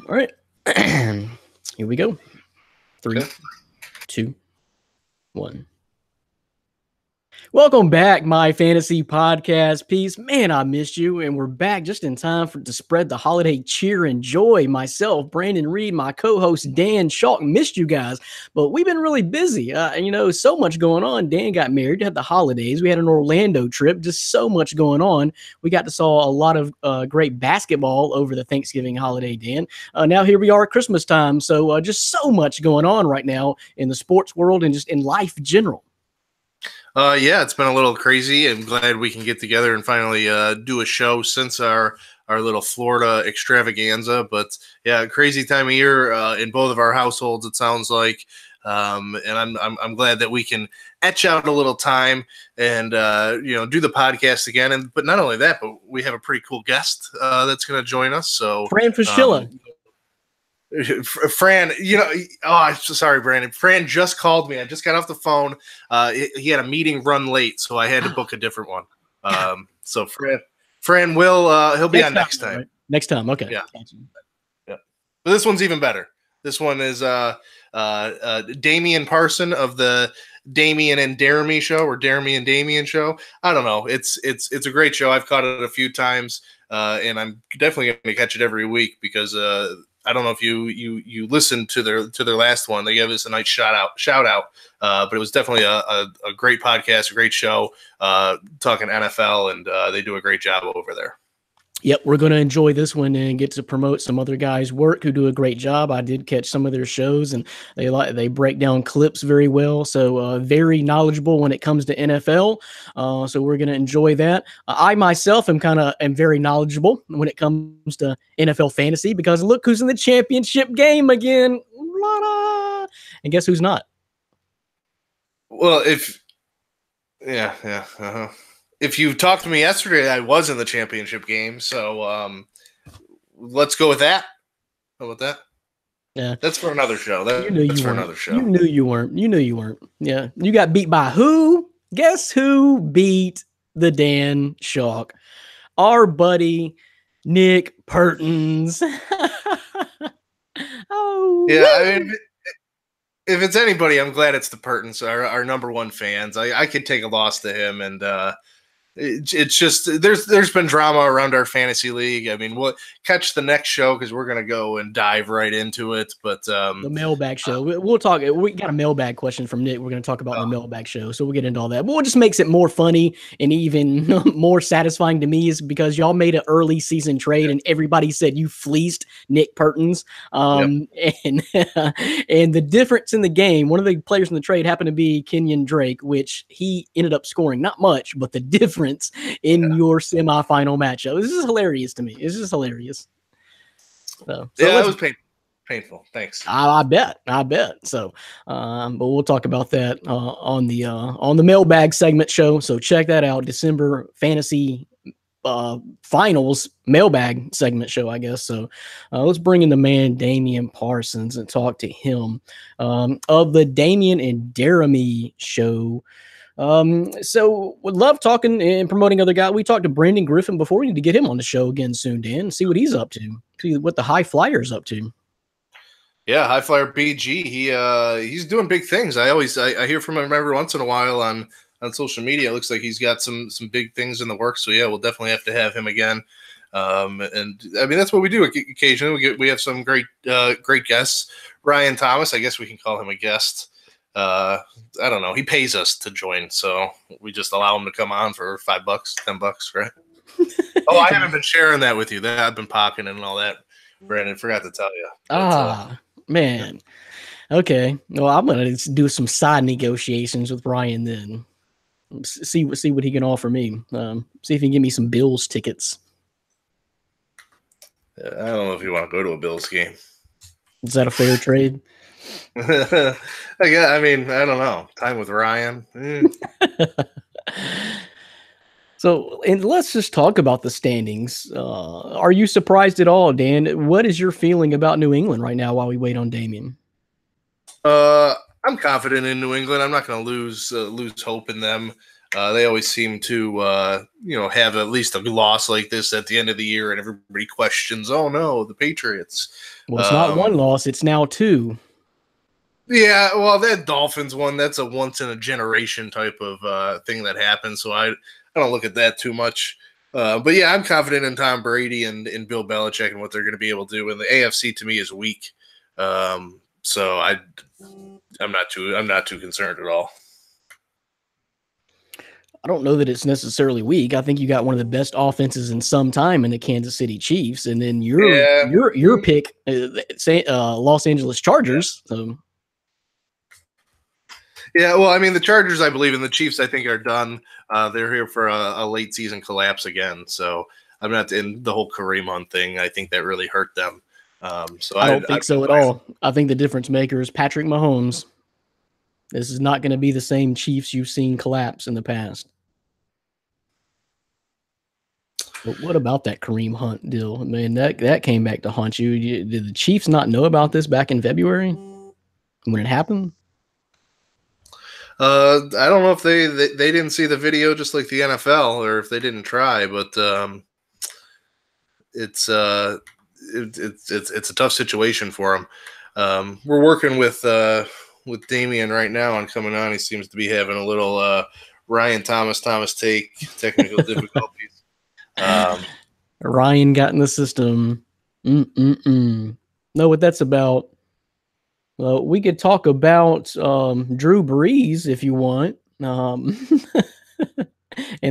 All right. Here we go. 3, Okay. 2, 1. Welcome back, my fantasy podcast piece. Man, I missed you, and we're back just in time to spread the holiday cheer and joy. Myself, Brandon Reed, my co-host Dan Schalk, missed you guys, but we've been really busy. So much going on. Dan got married, had the holidays. We had an Orlando trip, just so much going on. We got to saw a lot of great basketball over the Thanksgiving holiday, Dan. Now here we are at Christmas time, so just so much going on right now in the sports world and just in life general. Yeah, it's been a little crazy. I'm glad we can get together and finally do a show since our little Florida extravaganza. But yeah, crazy time of year in both of our households, it sounds like. And I'm glad that we can etch out a little time and do the podcast again. But not only that, but we have a pretty cool guest that's going to join us. So Fran Fraschilla. Fran, I'm so sorry, Brandon. Fran just called me. I just got off the phone. He had a meeting run late, so I had to book a different one. So Fran will he'll be on next time. Right? Next time, okay. Yeah. But this one's even better. This one is Damian Parson of the Damian and Jeremy show, or Jeremy and Damian show. I don't know. It's a great show. I've caught it a few times, and I'm definitely going to catch it every week because I don't know if you listened to their last one. They gave us a nice shout out. But it was definitely a great podcast, a great show, talking NFL, and they do a great job over there. Yep, we're going to enjoy this one and get to promote some other guys' work who do a great job. I did catch some of their shows, and they break down clips very well. So very knowledgeable when it comes to NFL. So we're going to enjoy that. I myself am very knowledgeable when it comes to NFL fantasy because look who's in the championship game again. And guess who's not? Well, if you talked to me yesterday, I was in the championship game. So let's go with that. How about that? Yeah, that's for another show. That's for another show. You knew you weren't. Yeah, you got beat by who? Guess who beat the Dan Schalk? Our buddy Nick Pertins. Oh, yeah. I mean, if it's anybody, I'm glad it's the Pertins, our number one fans. I could take a loss to him, and it's just there's been drama around our fantasy league. I mean, we'll catch the next show because we're gonna go and dive right into it. But the mailbag show, we'll talk. We got a mailbag question from Nick. We're gonna talk about the mailbag show, so we'll get into all that. But what just makes it more funny and even more satisfying to me is because y'all made an early season trade and everybody said you fleeced Nick Pertins. And the difference in the game, one of the players in the trade happened to be Kenyon Drake, which he ended up scoring not much, but the difference in your semifinal matchup. This is hilarious to me. It's just hilarious. So that was painful. Thanks. I bet. So, but we'll talk about that on the mailbag segment show. So check that out. December fantasy finals mailbag segment show, I guess. So let's bring in the man Damian Parsons and talk to him of the Damian and Jeremy show. So would love talking and promoting other guys. We talked to Brandon Griffin before. We need to get him on the show again soon, Dan, and see what he's up to. See what the High Flyer's up to. Yeah, High Flyer BG. He's doing big things. I hear from him every once in a while on social media. It looks like he's got some big things in the works. So yeah, we'll definitely have to have him again. And I mean, that's what we do occasionally. We have some great guests. Ryan Thomas, I guess we can call him a guest. I don't know. He pays us to join, so we just allow him to come on for $5, $10, right? Oh, I haven't been sharing that with you. That I've been pocketing and all that. Brandon, forgot to tell you. Man. Okay. Well, I'm gonna do some side negotiations with Ryan then. See what he can offer me. See if he can give me some Bills tickets. I don't know if you want to go to a Bills game. Is that a fair trade? I mean, I don't know. Time with Ryan. So, and let's just talk about the standings. Are you surprised at all, Dan? What is your feeling about New England right now while we wait on Damian? I'm confident in New England. I'm not going to lose hope in them. They always seem to, have at least a loss like this at the end of the year, and everybody questions, oh no, the Patriots. Well, it's not one loss; it's now two. Yeah, well, that Dolphins one, that's a once in a generation type of thing that happens. So I don't look at that too much. But yeah, I'm confident in Tom Brady and Bill Belichick and what they're going to be able to do. And the AFC to me is weak, so I'm not too concerned at all. I don't know that it's necessarily weak. I think you got one of the best offenses in some time in the Kansas City Chiefs, and then your pick, Los Angeles Chargers. So. Yeah, well, I mean, the Chargers, I believe, and the Chiefs, I think, are done. They're here for a late season collapse again. So I'm not in the whole Kareem Hunt thing. I think that really hurt them. So I don't think so at all. I think the difference maker is Patrick Mahomes. This is not going to be the same Chiefs you've seen collapse in the past. But what about that Kareem Hunt deal? Man, that came back to haunt you. Did the Chiefs not know about this back in February when it happened? I don't know if they didn't see the video just like the NFL, or if they didn't try, but it's a tough situation for them. We're working with Damian right now on coming on. He seems to be having a little Ryan Thomas take technical difficulties. Ryan got in the system. Know what that's about. We could talk about Drew Brees if you want, and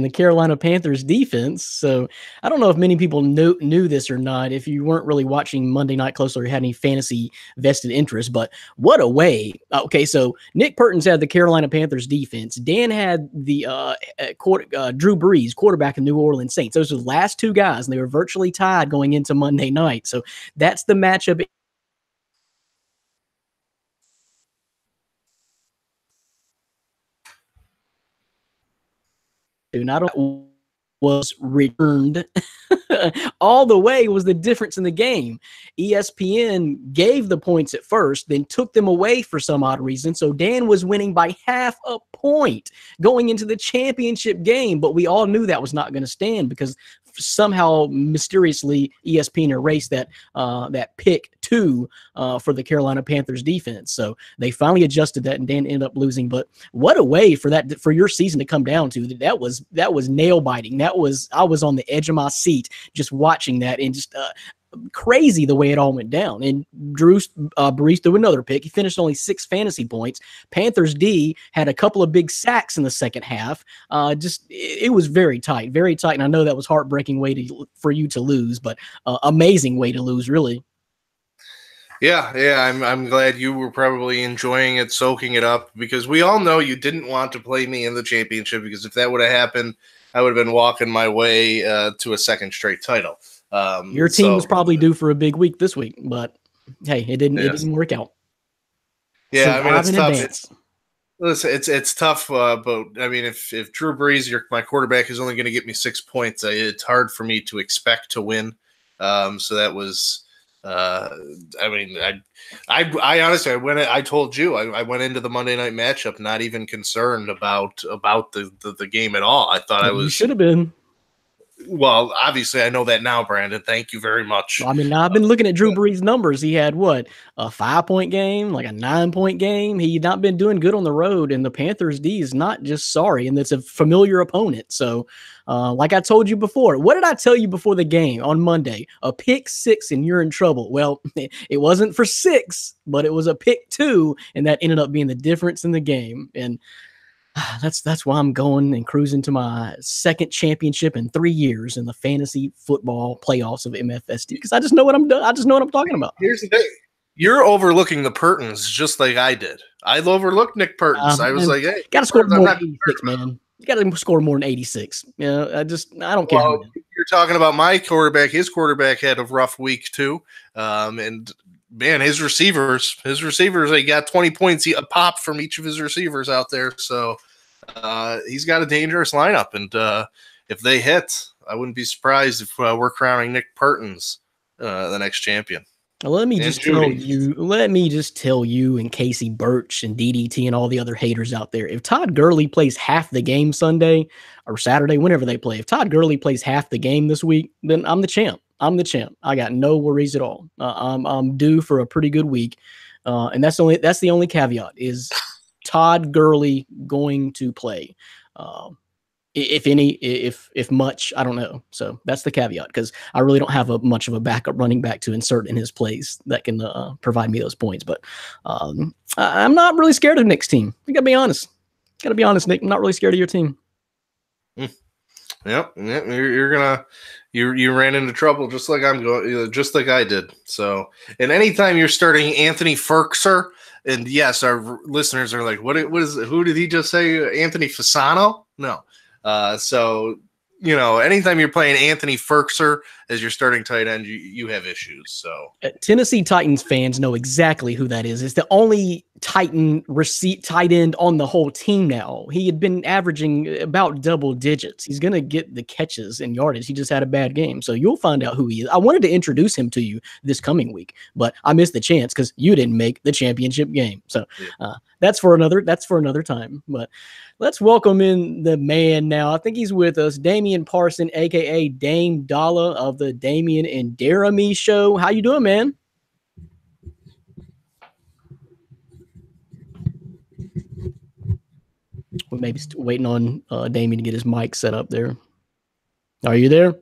the Carolina Panthers defense. So I don't know if many people knew this or not. If you weren't really watching Monday Night closely or had any fantasy vested interest, but what a way. Okay, so Nick Pertins had the Carolina Panthers defense. Dan had the Drew Brees, quarterback of New Orleans Saints. Those are the last two guys, and they were virtually tied going into Monday night. So that's the matchup. Not was returned all the way was the difference in the game. ESPN gave the points at first, then took them away for some odd reason. So Dan was winning by half a point going into the championship game, but we all knew that was not going to stand because somehow mysteriously ESPN erased that pick 2 for the Carolina Panthers defense. So they finally adjusted that, and Dan ended up losing. But what a way for your season to come down to. That was nail biting. I was on the edge of my seat just watching that, and just crazy the way it all went down. And Brees threw another pick. He finished only 6 fantasy points. Panthers D had a couple of big sacks in the second half. It was very tight. And I know that was heartbreaking way for you to lose, but amazing way to lose, really. Yeah. I'm glad you were probably enjoying it, soaking it up, because we all know you didn't want to play me in the championship, because if that would have happened, I would have been walking my way to a second straight title. Your team was probably due for a big week this week, but hey, it didn't work out. Yeah, I mean, it's tough. It's tough, but I mean, if Drew Brees, my quarterback, is only going to get me 6 points, it's hard for me to expect to win. So that was, I mean, I honestly, I told you, I went into the Monday night matchup not even concerned about the game at all. I thought you should have been. Well, obviously, I know that now, Brandon. Thank you very much. I mean, I've been looking at Drew Brees' numbers. He had what, a 5-point game, like a 9-point game. He'd not been doing good on the road, and the Panthers D is not just sorry, and it's a familiar opponent. So, like I told you before, what did I tell you before the game on Monday? A pick 6 and you're in trouble. Well, it wasn't for 6, but it was a pick 2, and that ended up being the difference in the game. And that's why I'm going and cruising to my second championship in 3 years in the fantasy football playoffs of MFSD, because I just know what I'm doing. I just know what I'm talking about. Here's the thing. You're overlooking the Pertins just like I did. I overlooked Nick Pertins. I was like, hey, got to score more than 86, man. You got to score more than 86. I don't care. Well, you're talking about my quarterback. His quarterback had a rough week too. And man, his receivers, they got 20 points a pop from each of his receivers out there. So he's got a dangerous lineup. And if they hit, I wouldn't be surprised if we're crowning Nick Pertins the next champion. Let me And just Judy. tell you, and Casey Birch and DDT and all the other haters out there, if Todd Gurley plays half the game Sunday or Saturday, whenever they play, if Todd Gurley plays half the game this week, then I'm the champ. I'm the champ. I got no worries at all. I'm due for a pretty good week. And that's the only caveat is Todd Gurley going to play. If any, if much, I don't know. So that's the caveat, because I really don't have much of a backup running back to insert in his plays that can provide me those points. But I'm not really scared of Nick's team. I gotta be honest. Nick. I'm not really scared of your team. Yep. You ran into trouble just like just like I did. So, and anytime you're starting Anthony Firkser, and yes, our listeners are like, who did he just say? Anthony Fasano? No. So, anytime you're playing Anthony Firkser as your starting tight end, you have issues. So Tennessee Titans fans know exactly who that is. It's the only tight end on the whole team now. He had been averaging about double digits. He's going to get the catches and yardage. He just had a bad game. So you'll find out who he is. I wanted to introduce him to you this coming week, but I missed the chance because you didn't make the championship game. So that's for another time. But let's welcome in the man now. I think he's with us, Damian Parson, a.k.a. Dame Dollar of the Damian and Jeremy Show. How you doing, man? We're maybe still waiting on Damian to get his mic set up there. Are you there?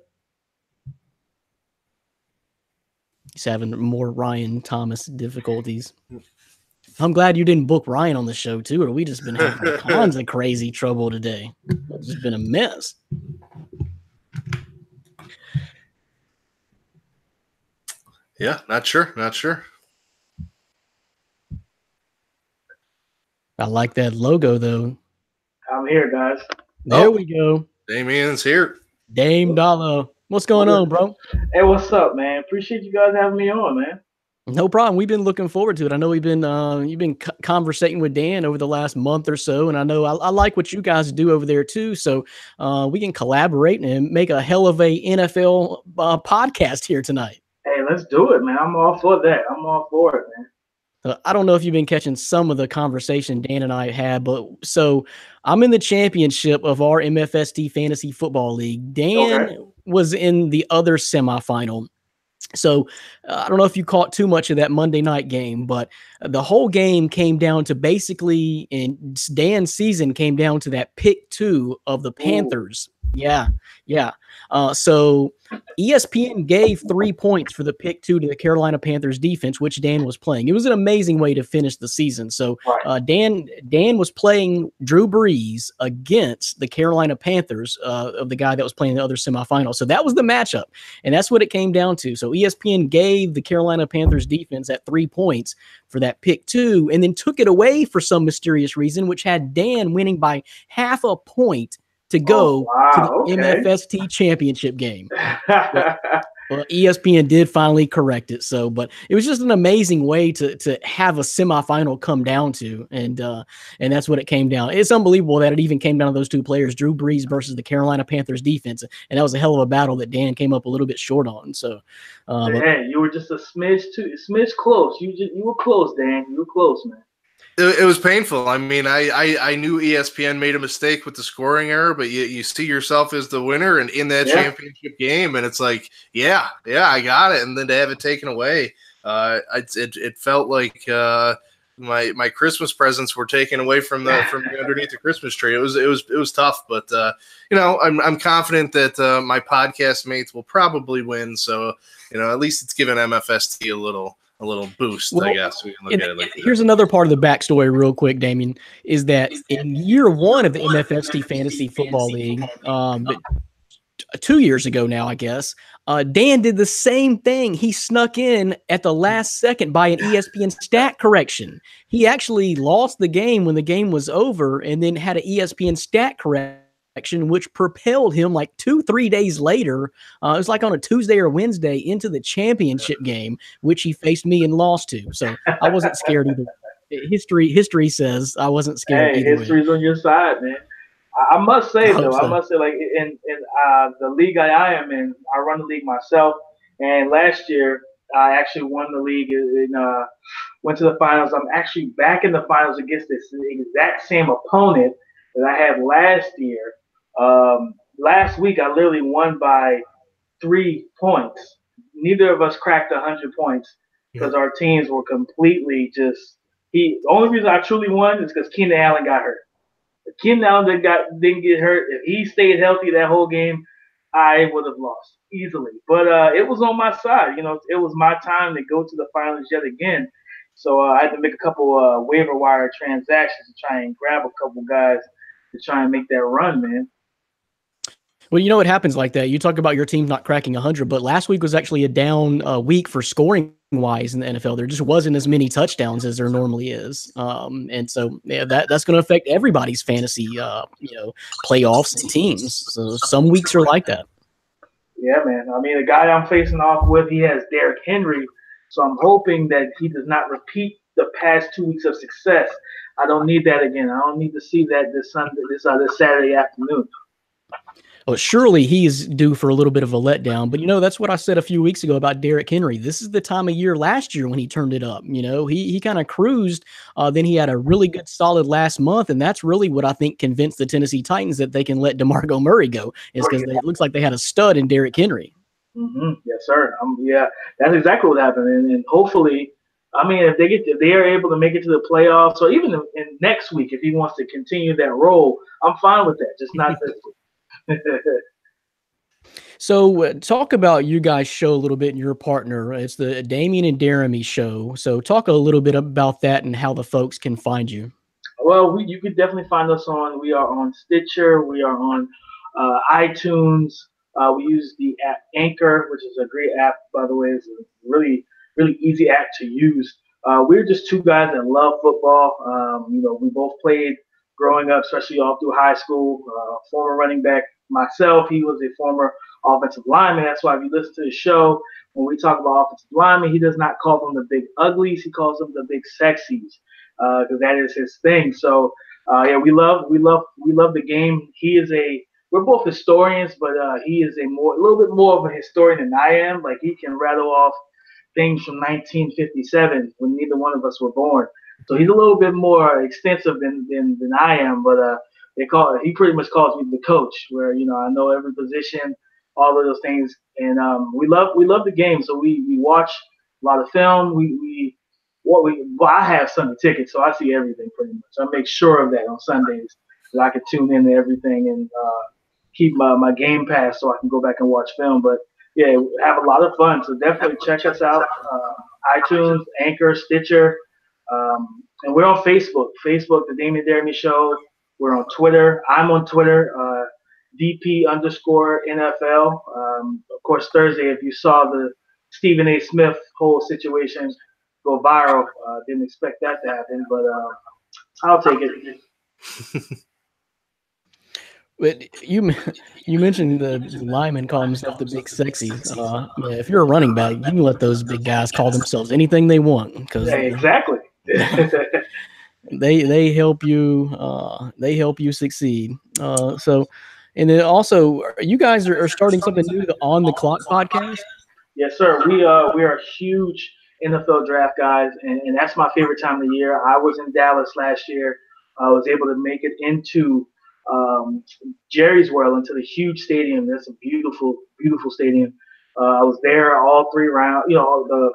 He's having more Ryan Thomas difficulties. I'm glad you didn't book Ryan on the show, too, or we just been having tons of crazy trouble today. It's just been a mess. Yeah, not sure. I like that logo, though. I'm here, guys. There we go. Damian's here. Dame Dollar. What's going on, bro? Hey, what's up, man? Appreciate you guys having me on, man. No problem. We've been looking forward to it. I know you've been conversating with Dan over the last month or so, and I know I like what you guys do over there too. So we can collaborate and make a hell of a NFL podcast here tonight. Hey, let's do it, man. I'm all for that. I'm all for it, man. I don't know if you've been catching some of the conversation Dan and I had, but so I'm in the championship of our MFST Fantasy Football League. Dan was in the other semifinal. So I don't know if you caught too much of that Monday night game, but the whole game came down to basically, in Dan's season, came down to that pick 2 of the Panthers. Yeah. So ESPN gave 3 points for the pick 2 to the Carolina Panthers defense, which Dan was playing. It was an amazing way to finish the season. So Dan was playing Drew Brees against the Carolina Panthers of the guy that was playing the other semifinal. So that was the matchup, and that's what it came down to. So ESPN gave the Carolina Panthers defense at 3 points for that pick 2, and then took it away for some mysterious reason, which had Dan winning by half a point to go to the MFST championship game. Well, ESPN did finally correct it. So, but it was just an amazing way to have a semifinal come down to, and that's what it came down. It's unbelievable that it even came down to those two players, Drew Brees versus the Carolina Panthers defense, and that was a hell of a battle that Dan came up a little bit short on. So, hey, you were just a smidge close. You were close, Dan. You were close, man. It was painful. I mean, I knew ESPN made a mistake with the scoring error, but you see yourself as the winner and in that championship game, and it's like, yeah, I got it. And then to have it taken away, it felt like my Christmas presents were taken away from underneath the Christmas tree. It was tough, but I'm confident that my podcast mates will probably win. So at least it's given MFST a little boost, I guess. We can look at it like here's another part of the backstory real quick, Damien, is that in year 1 of the MFST Fantasy Football League, 2 years ago now, I guess, Dan did the same thing. He snuck in at the last second by an ESPN stat correction. He actually lost the game when the game was over and then had an ESPN stat correction, which propelled him like 2-3 days later. It was like on a Tuesday or Wednesday into the championship game, which he faced me and lost to. So I wasn't scared either. History says I wasn't scared either. History's on your side, man. I must say, like in the league I am in, I run the league myself. And last year, I actually won the league and went to the finals. I'm actually back in the finals against this exact same opponent that I had last year. Last week, I literally won by 3 points. Neither of us cracked 100 points because our teams were completely just. The only reason I truly won is because Keenan Allen got hurt. If Keenan Allen didn't get hurt, if he stayed healthy that whole game, I would have lost easily. But it was on my side. It was my time to go to the finals yet again. So I had to make a couple waiver wire transactions to try and grab a couple guys to try and make that run, man. Well, it happens like that. You talk about your team not cracking 100, but last week was actually a down week for scoring wise in the NFL. There just wasn't as many touchdowns as there normally is. And so that's going to affect everybody's fantasy, playoffs and teams. So some weeks are like that. Yeah, man. I mean, the guy I'm facing off with, he has Derrick Henry. So I'm hoping that he does not repeat the past 2 weeks of success. I don't need that again. I don't need to see that this Saturday afternoon. Well, surely he's due for a little bit of a letdown, but that's what I said a few weeks ago about Derrick Henry. This is the time of year last year when he turned it up. He kind of cruised. Then he had a really good, solid last month, and that's really what I think convinced the Tennessee Titans that they can let DeMarco Murray go, is because it looks like they had a stud in Derrick Henry. Mm-hmm. Yes, sir. Yeah, that's exactly what happened, and hopefully. I mean, if they are able to make it to the playoffs, or even in next week, if he wants to continue that role, I'm fine with that. Just not this week. So talk about you guys' show a little bit and your partner. It's the Damian and Jeremy show. So talk a little bit about that and how the folks can find you. Well, you can definitely find us we are on Stitcher. We are on iTunes. We use the app Anchor, which is a great app, by the way. It's a really, really easy app to use. We're just two guys that love football. We both played growing up, especially all through high school. Former running back myself, he was a former offensive lineman. That's why if you listen to the show, when we talk about offensive linemen, he does not call them the big uglies. He calls them the big sexies, because that is his thing. So we love the game. We're both historians, but he is a little bit more of a historian than I am. Like, he can rattle off things from 1957 when neither one of us were born. So he's a little bit more extensive than I am, but he pretty much calls me the coach, where I know every position, all of those things, and we love the game. So we watch a lot of film. I have Sunday tickets, so I see everything pretty much. I make sure of that on Sundays, that I can tune into everything and keep my Game Pass so I can go back and watch film. But yeah, have a lot of fun. So definitely check us out. iTunes, Anchor, Stitcher. And we're on Facebook, The Damian Jeremy Show. We're on Twitter. I'm on Twitter, DP_NFL. Of course, Thursday, if you saw the Stephen A. Smith whole situation go viral, didn't expect that to happen, but I'll take it. But you mentioned the lineman calling himself the big sexy. If you're a running back, you can let those big guys call themselves anything they want, because exactly. they help you succeed. And then also, you guys are starting something new, the On the Clock podcast. Yes, sir. We are huge NFL draft guys, and that's my favorite time of the year. I was in Dallas last year. I was able to make it into Jerry's World, into the huge stadium. That's a beautiful, beautiful stadium. I was there all 3 rounds,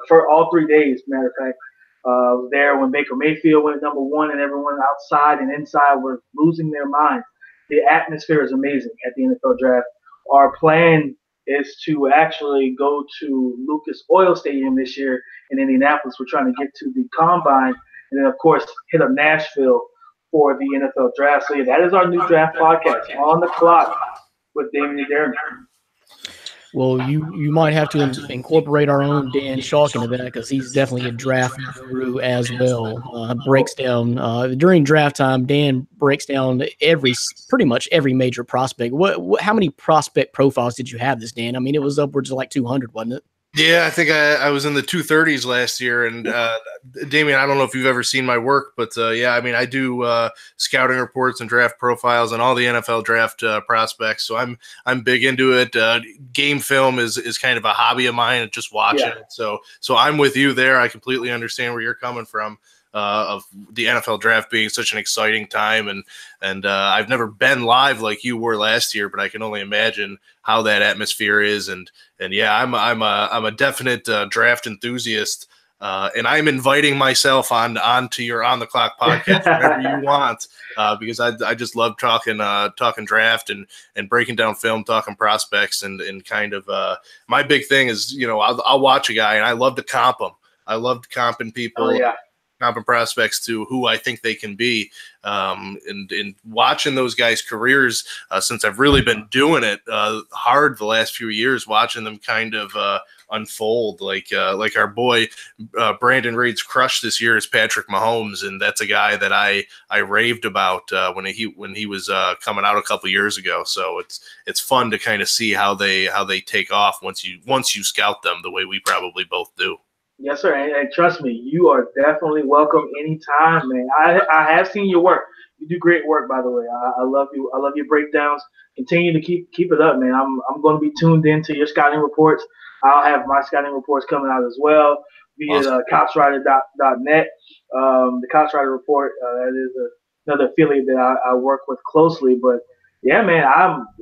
for all 3 days. Matter of fact, I was there when Baker Mayfield went number 1, and everyone outside and inside were losing their minds. The atmosphere is amazing at the NFL draft. Our plan is to actually go to Lucas Oil Stadium this year in Indianapolis. We're trying to get to the Combine, and then, of course, hit up Nashville for the NFL draft. So yeah, that is our new draft podcast, On the Clock with Damian Jeremy. Well, you might have to incorporate our own Dan Schalk into that, because he's definitely a draft guru as well. Breaks down during draft time. Dan breaks down pretty much every major prospect. How many prospect profiles did you have this, Dan? I mean, it was upwards of like 200, wasn't it? Yeah, I think I was in the 230s last year, and Damian, I don't know if you've ever seen my work, but yeah, I mean, I do scouting reports and draft profiles and all the NFL draft prospects, so I'm big into it. Game film is kind of a hobby of mine, and just watching it. So I'm with you there. I completely understand where you're coming from. Of the NFL draft being such an exciting time, and I've never been live like you were last year, but I can only imagine how that atmosphere is, and yeah, I'm a definite draft enthusiast, and I'm inviting myself onto your On the Clock podcast whenever you want, because I just love talking draft and breaking down film, talking prospects, and kind of my big thing is, you know, I'll watch a guy and I love to comp him. I love comping people. Oh, yeah. Comping prospects to who I think they can be, and watching those guys' careers since I've really been doing it hard the last few years, watching them kind of unfold. Like our boy Brandon Reed's crush this year is Patrick Mahomes, and that's a guy that I raved about when he was coming out a couple years ago. So it's fun to kind of see how they take off once you scout them the way we probably both do. Yes, sir. And trust me, you are definitely welcome anytime, man. I have seen your work. You do great work, by the way. I love you. I love your breakdowns. Continue to keep it up, man. I'm going to be tuned into your scouting reports. I'll have my scouting reports coming out as well via Awesome. CopsRider.net. The CopsRider report, that is another affiliate that I work with closely. But yeah, man,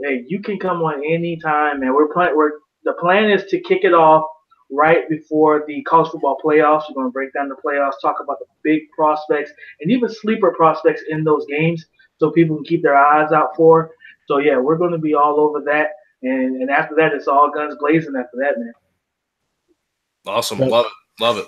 hey, you can come on anytime, man. The plan is to kick it off right before the college football playoffs. We're going to break down the playoffs, talk about the big prospects and even sleeper prospects in those games so people can keep their eyes out for. So, yeah, we're going to be all over that. And after that, it's all guns blazing after that, man. Awesome. Yep. Love it. Love it.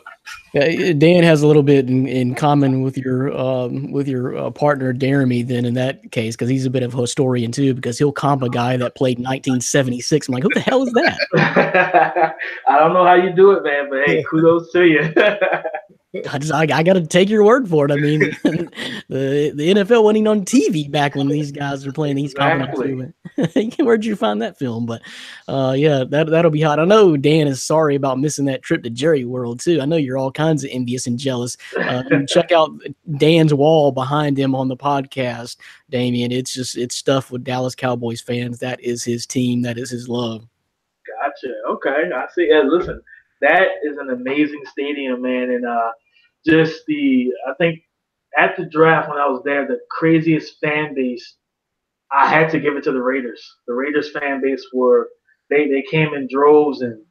Yeah, Dan has a little bit in common with your partner Jeremy then in that case, because he's a bit of a historian too, because he'll comp a guy that played 1976. I'm like, who the hell is that? I don't know how you do it, man, but hey, kudos to you. I got to take your word for it. I mean, the NFL wasn't even on TV back when these guys were playing these Exactly. Where'd you find that film? But yeah, that'll be hot. I know Dan is sorry about missing that trip to Jerry World too. I know you're all kinds of envious and jealous. Check out Dan's wall behind him on the podcast, Damian. It's stuff with Dallas Cowboys fans. That is his team. That is his love. Gotcha. Okay, I see. Listen, that is an amazing stadium, man, and I think at the draft when I was there, the craziest fan base, I had to give it to the Raiders. The Raiders fan base they came in droves and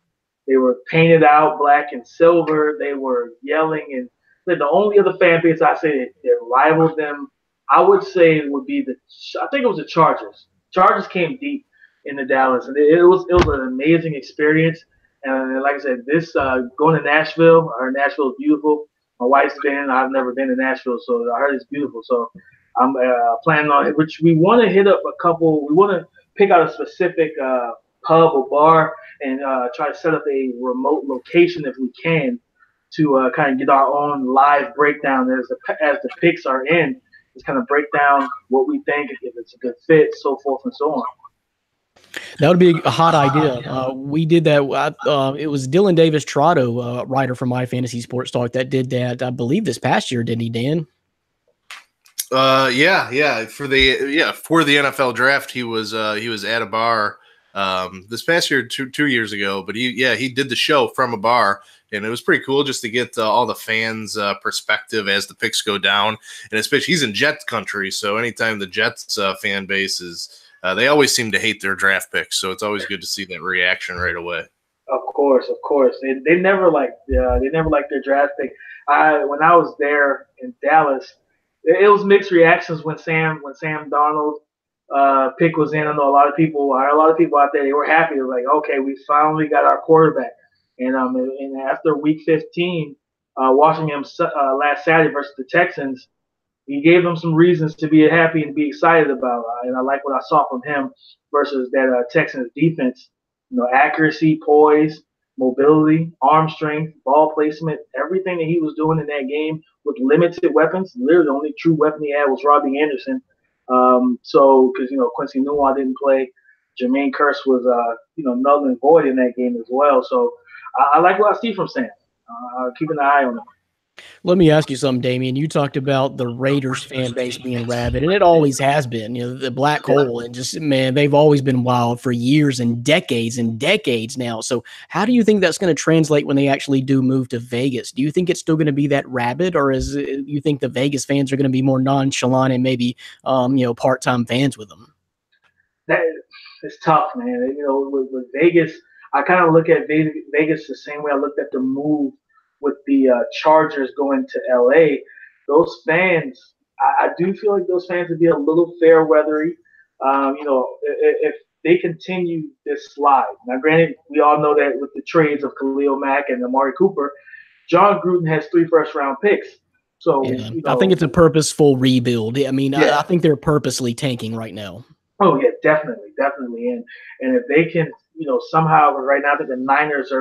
they were painted out black and silver. They were yelling, and the only other fan base I say that rivaled them, I would say would be I think it was the Chargers. Chargers came deep into Dallas, and it was an amazing experience. And like I said, this going to Nashville, Nashville is beautiful. My wife's been. I've never been to Nashville, so I heard it's beautiful. So I'm planning on it. Which we want to hit up a couple. We want to pick out a specific pub or bar and try to set up a remote location if we can to kind of get our own live breakdown as the picks are in. Just kind of break down what we think, if it's a good fit, so forth and so on. That would be a hot idea. We did that. It was Dylan Davis Trotto, writer from My Fantasy Sports Talk, that did that. I believe this past year, didn't he, Dan? Yeah. For the NFL draft, he was at a bar this past year, two years ago. But he did the show from a bar, and it was pretty cool just to get all the fans' perspective as the picks go down, and especially he's in Jets country, so anytime the Jets fan base is. They always seem to hate their draft picks, so it's always good to see that reaction right away. Of course. They never liked their draft pick. When I was there in Dallas, it was mixed reactions when Sam Darnold pick was in. I know a lot of people out there, they were happy. They were like, okay, we finally got our quarterback. And after week 15, watching him last Saturday versus the Texans, he gave them some reasons to be happy and be excited about. And I like what I saw from him versus that Texans defense. Accuracy, poise, mobility, arm strength, ball placement, everything that he was doing in that game with limited weapons. Literally, the only true weapon he had was Robbie Anderson. Because Quincy Newell didn't play, Jermaine Kearse was null and void in that game as well. So I like what I see from Sam. Keep an eye on him. Let me ask you something, Damien. You talked about the Raiders fan base being rabid, and it always has been. You know, the black hole, and just, man, they've always been wild for years and decades now. So how do you think that's going to translate when they actually do move to Vegas? Do you think it's still going to be that rabid, or is it, you think the Vegas fans are going to be more nonchalant and maybe part-time fans with them? That it's tough, man. You know, with Vegas, I kind of look at Vegas the same way I looked at the move with the Chargers going to LA. Those fans, I do feel like those fans would be a little fair weathery. If they continue this slide. Now, granted, we all know that with the trades of Khalil Mack and Amari Cooper, John Gruden has 3 first-round picks. So yeah, I think it's a purposeful rebuild. I mean, yeah. I think they're purposely tanking right now. Oh yeah, definitely. And if they can, somehow right now I think the Niners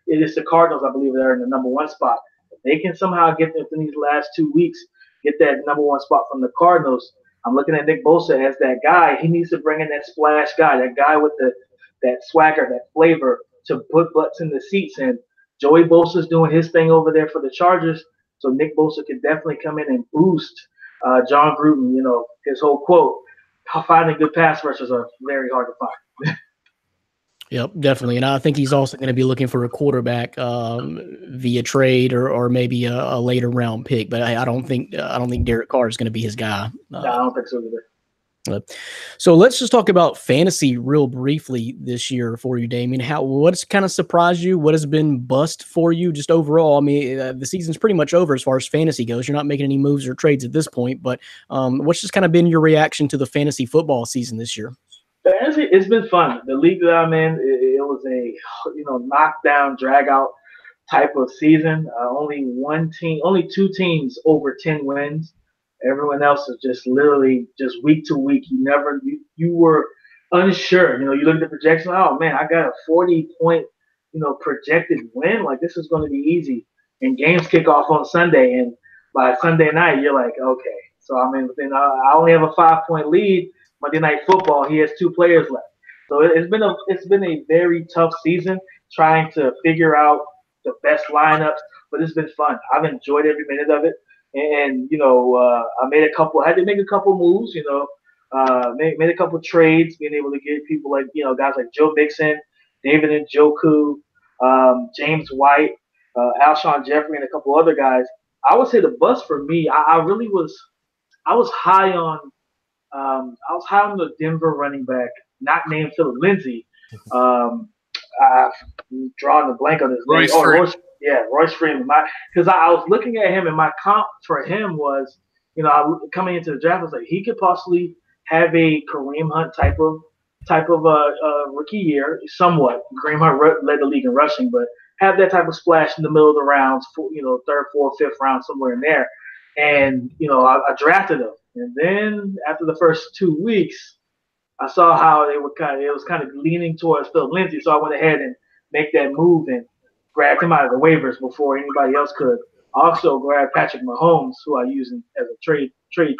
it is the Cardinals, I believe, they're in the number 1 spot. If they can somehow get within these last 2 weeks, get that number 1 spot from the Cardinals. I'm looking at Nick Bosa as that guy. He needs to bring in that splash guy, that guy with that swagger, that flavor to put butts in the seats. And Joey Bosa's doing his thing over there for the Chargers, so Nick Bosa can definitely come in and boost John Gruden. His whole quote: "Finding good pass rushers are very hard to find." Yep, definitely. And I think he's also going to be looking for a quarterback via trade or maybe a later round pick. But I don't think Derek Carr is going to be his guy. No, I don't think so either. So let's just talk about fantasy real briefly this year for you, Damien. What's kind of surprised you? What has been bust for you just overall? I mean, the season's pretty much over as far as fantasy goes. You're not making any moves or trades at this point. But what's just kind of been your reaction to the fantasy football season this year? Fantasy, it's been fun. The league that I'm in, it was a knockdown, drag out type of season. Only 2 teams over 10 wins. Everyone else is just literally just week to week. You were unsure. You look at the projection. Oh man, I got a 40-point projected win. Like, this is going to be easy. And games kick off on Sunday, and by Sunday night you're like, okay. So I only have a 5-point lead. Monday Night Football, he has 2 players left. So it's been a very tough season trying to figure out the best lineups, but it's been fun. I've enjoyed every minute of it, and I had to make a couple moves. Made a couple trades, being able to get people like guys like Joe Mixon, David Njoku, James White, Alshon Jeffrey, and a couple other guys. I would say the bust for me, I was high on. I was high on the Denver running back, not named Philip Lindsay. I'm drawing a blank on his name. Royce Freeman. Because I was looking at him, and my comp for him was, coming into the draft, I was like, he could possibly have a Kareem Hunt type of rookie year, somewhat. Kareem Hunt led the league in rushing, but have that type of splash in the middle of the rounds, 3rd, 4th, 5th round, somewhere in there. And I drafted him. And then after the first 2 weeks, I saw how it was kind of leaning towards Phil Lindsay. So I went ahead and make that move and grabbed him out of the waivers before anybody else could. I also grabbed Patrick Mahomes, who I use as a trade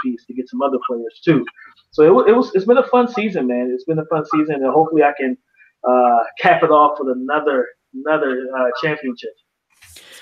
piece to get some other players too. So it's been a fun season, man. It's been a fun season, and hopefully I can cap it off with another championship.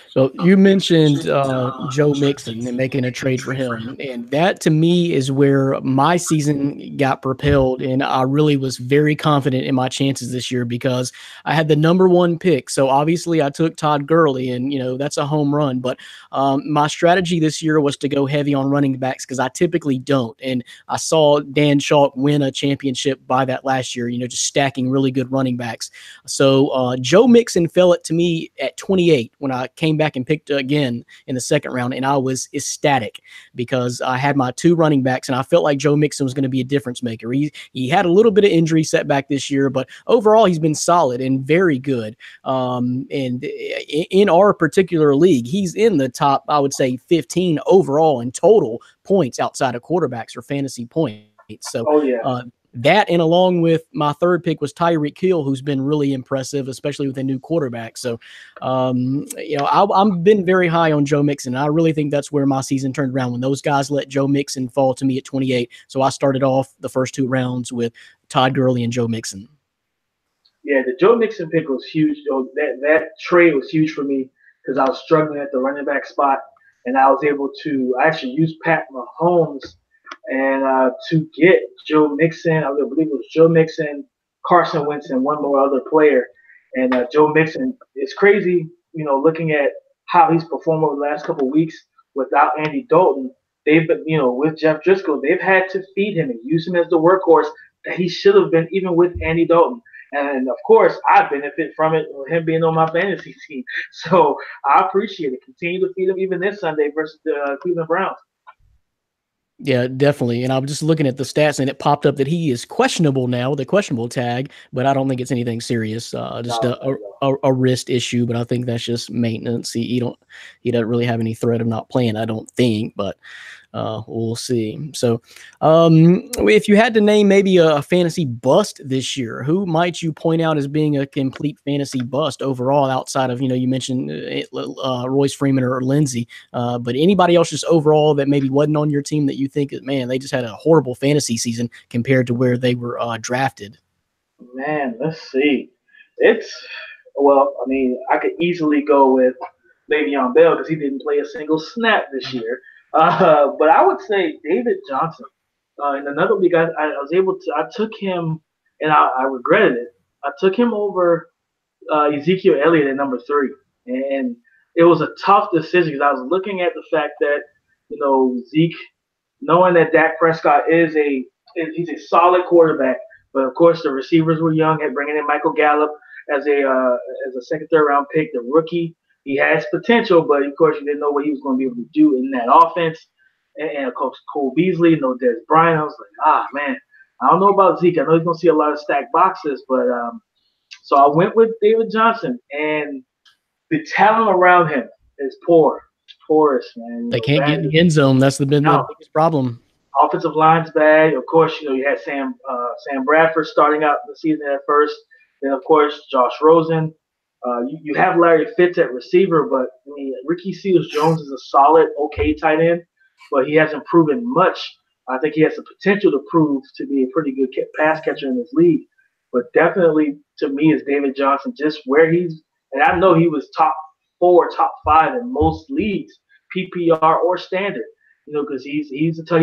So you mentioned Joe Mixon and making a trade for him, and that to me is where my season got propelled, and I really was very confident in my chances this year because I had the number 1 pick. So obviously I took Todd Gurley, and that's a home run. But my strategy this year was to go heavy on running backs because I typically don't, and I saw Dan Chalk win a championship by that last year. Just stacking really good running backs. So Joe Mixon fell to me at 28 when I came back and picked again in the second round, and I was ecstatic because I had my 2 running backs, and I felt like Joe Mixon was going to be a difference maker. He had a little bit of injury setback this year, but overall he's been solid and very good. And in our particular league, he's in the top, I would say, 15 overall in total points outside of quarterbacks or fantasy points. So that, and along with my 3rd pick was Tyreek Hill, who's been really impressive, especially with a new quarterback. So, I've been very high on Joe Mixon. I really think that's where my season turned around when those guys let Joe Mixon fall to me at 28. So I started off the first 2 rounds with Todd Gurley and Joe Mixon. Yeah, the Joe Mixon pick was huge. That trade was huge for me because I was struggling at the running back spot, and I was able to actually use Pat Mahomes and to get Joe Mixon. I believe it was Joe Mixon, Carson Wentz, and one more other player. And Joe Mixon, it's crazy, looking at how he's performed over the last couple of weeks without Andy Dalton. They've been, with Jeff Driscoll, they've had to feed him and use him as the workhorse that he should have been even with Andy Dalton. And of course, I benefit from it, him being on my fantasy team. So I appreciate it. Continue to feed him even this Sunday versus the Cleveland Browns. Yeah, definitely. And I was just looking at the stats, and it popped up that he is questionable now, the questionable tag, but I don't think it's anything serious. Just a wrist issue, but I think that's just maintenance. He doesn't really have any threat of not playing, I don't think, but we'll see. So if you had to name maybe a fantasy bust this year, who might you point out as being a complete fantasy bust overall outside of, you mentioned Royce Freeman or Lindsey, but anybody else just overall that maybe wasn't on your team that you think, man, they just had a horrible fantasy season compared to where they were drafted? Man, let's see. I could easily go with Le'Veon Bell because he didn't play a single snap this year. But I would say David Johnson. In another league, I took him, and I regretted it. I took him over Ezekiel Elliott at number 3. And it was a tough decision because I was looking at the fact that, Zeke, knowing that Dak Prescott he's a solid quarterback, but of course the receivers were young, at bringing in Michael Gallup as a second, third round pick, the rookie. He has potential, but of course you didn't know what he was going to be able to do in that offense. And of course Cole Beasley, Dez Bryant. I was like, man, I don't know about Zeke. I know he's going to see a lot of stacked boxes, but so I went with David Johnson, and the talent around him is porous, man. They can't get in the end zone. That's the biggest problem. Offensive line's bad. Of course, you had Sam Bradford starting out the season at first. Then, of course, Josh Rosen. You have Larry Fitz at receiver, but Ricky Seals-Jones is a solid, okay tight end, but he hasn't proven much. I think he has the potential to prove to be a pretty good pass catcher in this league. But definitely, to me, is David Johnson, just where he's – and I know he was top 4, top 5 in most leagues, PPR or standard, because he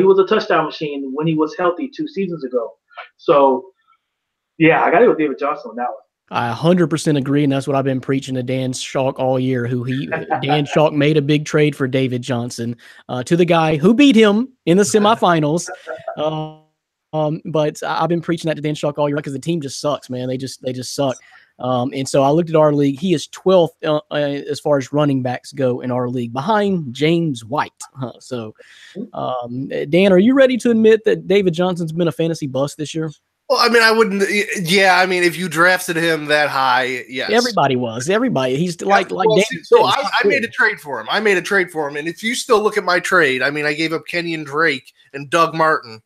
was a touchdown machine when he was healthy 2 seasons ago. So, yeah, I got to go with David Johnson on that one. I 100% agree, and that's what I've been preaching to Dan Schalk all year. Dan Schalk made a big trade for David Johnson to the guy who beat him in the semifinals. But I've been preaching that to Dan Schalk all year because the team just sucks, man. They just suck. And so I looked at our league. He is 12th as far as running backs go in our league, behind James White. So, Dan, are you ready to admit that David Johnson's been a fantasy bust this year? Well, I wouldn't. Yeah, if you drafted him that high, yes. Everybody was. Everybody. He's like Dan. So I made a trade for him. And if you still look at my trade, I gave up Kenyon Drake and Doug Martin.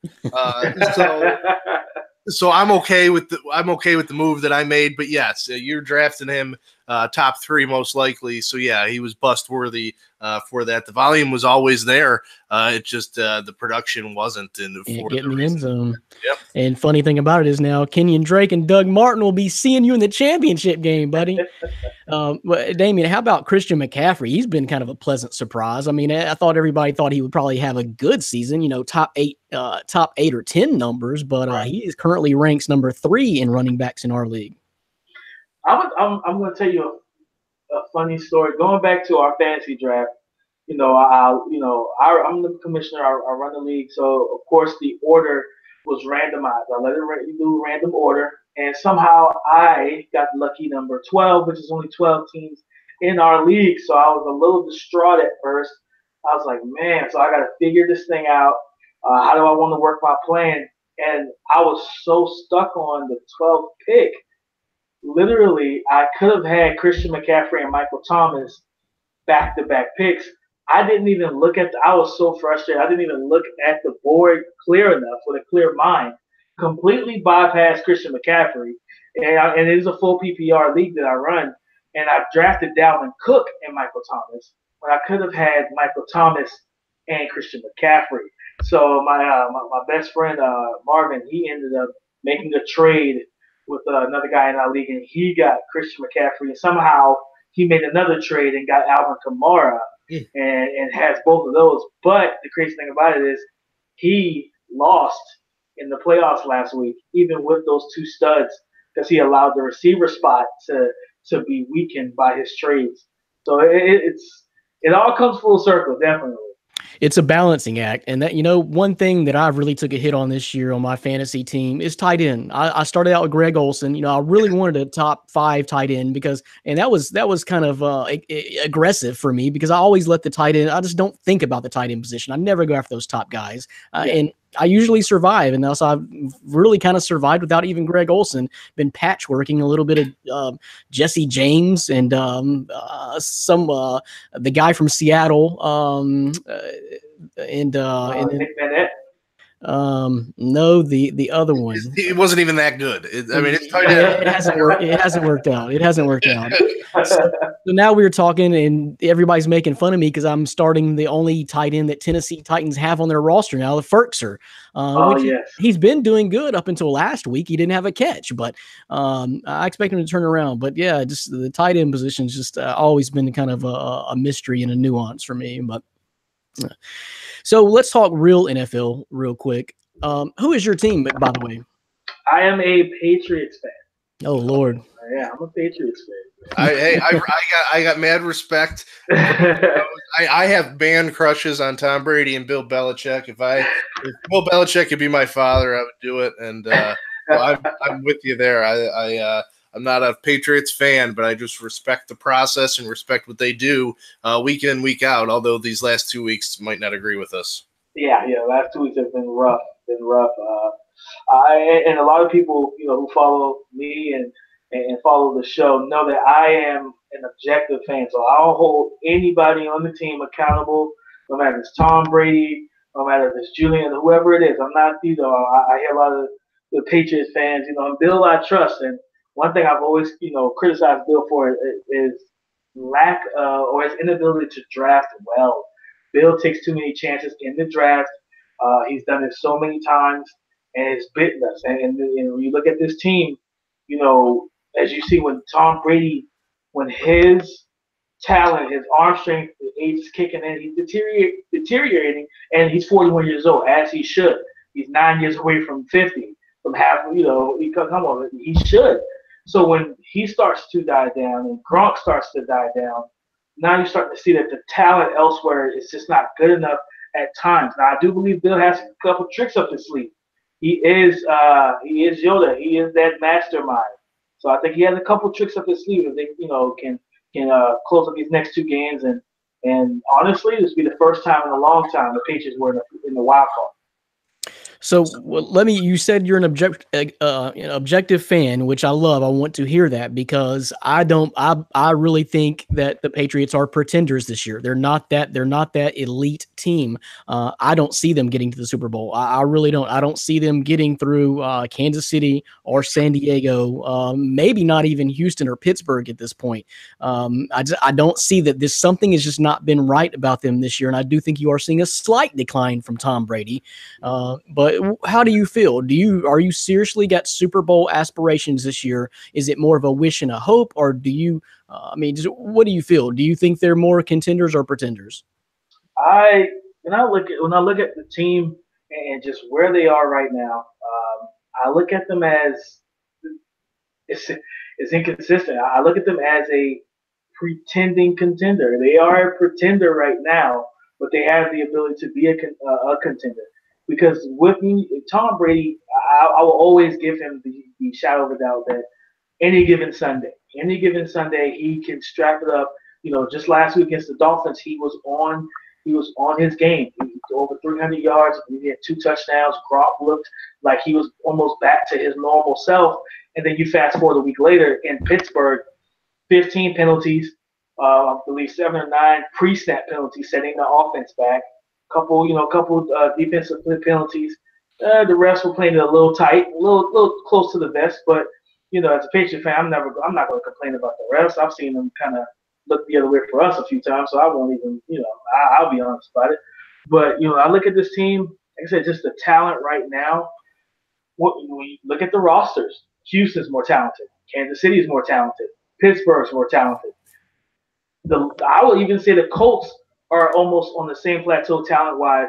So I'm okay with the move that I made. But yes, you're drafting him top 3 most likely. So yeah, he was bust worthy for that. The volume was always there. It just the production wasn't in the end zone. Yep. And funny thing about it is now Kenyon Drake and Doug Martin will be seeing you in the championship game, buddy. Damien, how about Christian McCaffrey? He's been kind of a pleasant surprise. I thought everybody thought he would probably have a good season, top 8 or 10 numbers, but he is currently ranks number 3 in running backs in our league. I'm going to tell you a funny story. Going back to our fantasy draft, I'm the commissioner. I run the league, so of course the order was randomized. I let it do random order, and somehow I got lucky number 12, which is only 12 teams in our league. So I was a little distraught at first. I was like, man, so I got to figure this thing out. How do I want to work my plan? And I was so stuck on the 12th pick. Literally, I could have had Christian McCaffrey and Michael Thomas back-to-back picks. I didn't even look at I was so frustrated. I didn't even look at the board clear enough with a clear mind. Completely bypassed Christian McCaffrey. And it is a full PPR league that I run. And I drafted Dalvin Cook and Michael Thomas when I could have had Michael Thomas and Christian McCaffrey. So my best friend, Marvin, he ended up making a trade with another guy in our league, and he got Christian McCaffrey, and somehow he made another trade and got Alvin Kamara, and has both of those. But the crazy thing about it is he lost in the playoffs last week, even with those two studs, because he allowed the receiver spot to be weakened by his trades. So it all comes full circle, definitely. It's a balancing act. And that, one thing that I've really took a hit on this year on my fantasy team is tight end. I started out with Greg Olsen. I really wanted a top 5 tight end and that was kind of aggressive for me because I always let the tight end. I just don't think about the tight end position. I never go after those top guys. And I usually survive, and also I've really kind of survived without even Greg Olsen. Been patchworking a little bit of Jesse James and the guy from Seattle, Nick Bennett. No, the other one. It wasn't even that good. It hasn't worked. It hasn't worked out. It hasn't worked out. So now we're talking, and everybody's making fun of me because I'm starting the only tight end that Tennessee Titans have on their roster now, the Ferkser. He's been doing good up until last week. He didn't have a catch, but I expect him to turn around. But yeah, just the tight end position's just always been kind of a mystery and a nuance for me. But so let's talk real NFL real quick. Who is your team, by the way? I am a Patriots fan. Oh Lord. Yeah, I'm a Patriots fan. I got mad respect. I have man crushes on Tom Brady and Bill Belichick. If Bill Belichick could be my father, I would do it. And I'm with you there. I'm not a Patriots fan, but I just respect the process and respect what they do week in, week out. Although these last 2 weeks might not agree with us. Yeah. Last 2 weeks have been rough. And a lot of people, who follow me and follow the show know that I am an objective fan. So I'll hold anybody on the team accountable, no matter if it's Tom Brady, no matter if it's Julian, whoever it is. I'm not, I hear a lot of the Patriots fans, and Bill I trust. And one thing I've always, criticized Bill for is lack or his inability to draft well. Bill takes too many chances in the draft. He's done it so many times, and it's bitten us. And when you look at this team, as you see when Tom Brady, when his talent, his arm strength, his age is kicking in, he's deteriorating, and he's 41 years old, as he should. He's 9 years away from 50, from half, come on, he should. So when he starts to die down and Gronk starts to die down, now you're starting to see that the talent elsewhere is just not good enough at times. Now, I do believe Bill has a couple tricks up his sleeve. He is Yoda. He is that mastermind. So I think he has a couple tricks up his sleeve that they, can close up these next 2 games. And honestly, this will be the first time in a long time the Patriots were in the wild card. So you said you're an objective fan, which I love. I want to hear that because I really think that the Patriots are pretenders this year. They're not that elite team. I don't see them getting to the Super Bowl. I really don't. I don't see them getting through Kansas City or San Diego, maybe not even Houston or Pittsburgh at this point. I don't see that something has just not been right about them this year. And I do think you are seeing a slight decline from Tom Brady. But how do you feel? Are you seriously got Super Bowl aspirations this year? Is it more of a wish and a hope, or do you? What do you feel? Do you think they're more contenders or pretenders? When I look at the team and just where they are right now, I look at them as it's inconsistent. I look at them as a pretending contender. They are a pretender right now, but they have the ability to be a contender. Because with me, Tom Brady, I will always give him the shadow of a doubt that any given Sunday, he can strap it up. Just last week against the Dolphins, he was on his game. He was over 300 yards. He had 2 touchdowns. Gronk looked like he was almost back to his normal self. And then you fast forward a week later in Pittsburgh, 15 penalties, I believe 7 or 9 pre-snap penalties, setting the offense back. Couple defensive penalties. The refs were playing it a little tight, a little close to the vest. But as a Patriot fan, I'm not going to complain about the refs. I've seen them kind of look the other way for us a few times, so I won't even, I'll be honest about it. But I look at this team. Like I said, just the talent right now. When you look at the rosters, Houston's more talented. Kansas City is more talented. Pittsburgh's more talented. I will even say the Colts are almost on the same plateau talent-wise.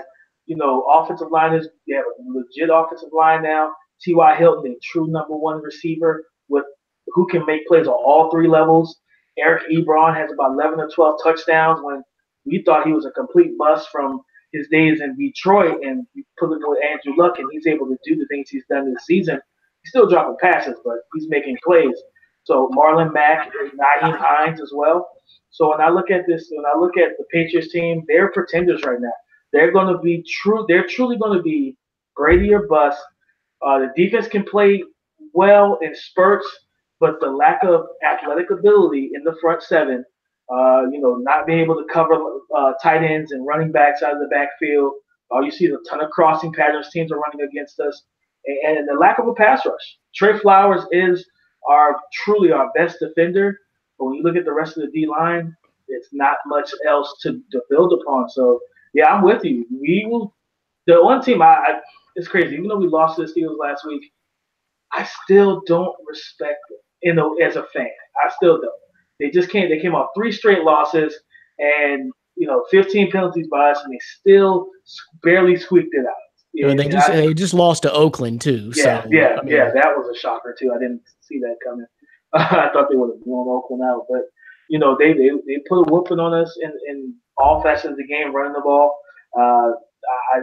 Offensive line they have a legit offensive line now. T.Y. Hilton, a true number one receiver with who can make plays on all three levels. Eric Ebron has about 11 or 12 touchdowns when we thought he was a complete bust from his days in Detroit, and you put him with Andrew Luck, and he's able to do the things he's done this season. He's still dropping passes, but he's making plays. So Marlon Mack, Nyheim Hines as well. So when I look at the Patriots team, they're pretenders right now. They're going to be true. They're truly going to be Brady or bust. The defense can play well in spurts, but the lack of athletic ability in the front seven, not being able to cover tight ends and running backs out of the backfield. You see a ton of crossing patterns teams are running against us, and the lack of a pass rush. Trey Flowers is truly our best defender, but when you look at the rest of the D line, it's not much else to build upon. So yeah, I'm with you. We will. The one team it's crazy. Even though we lost to the Steelers last week, I still don't respect them. As a fan, I still don't. They just can't. They came off 3 straight losses and 15 penalties by us, and they still barely squeaked it out. They just lost to Oakland too. Yeah, that was a shocker too. I didn't see that coming. I thought they would have blown Oakland out, but they put a whooping on us in all facets of the game, running the ball.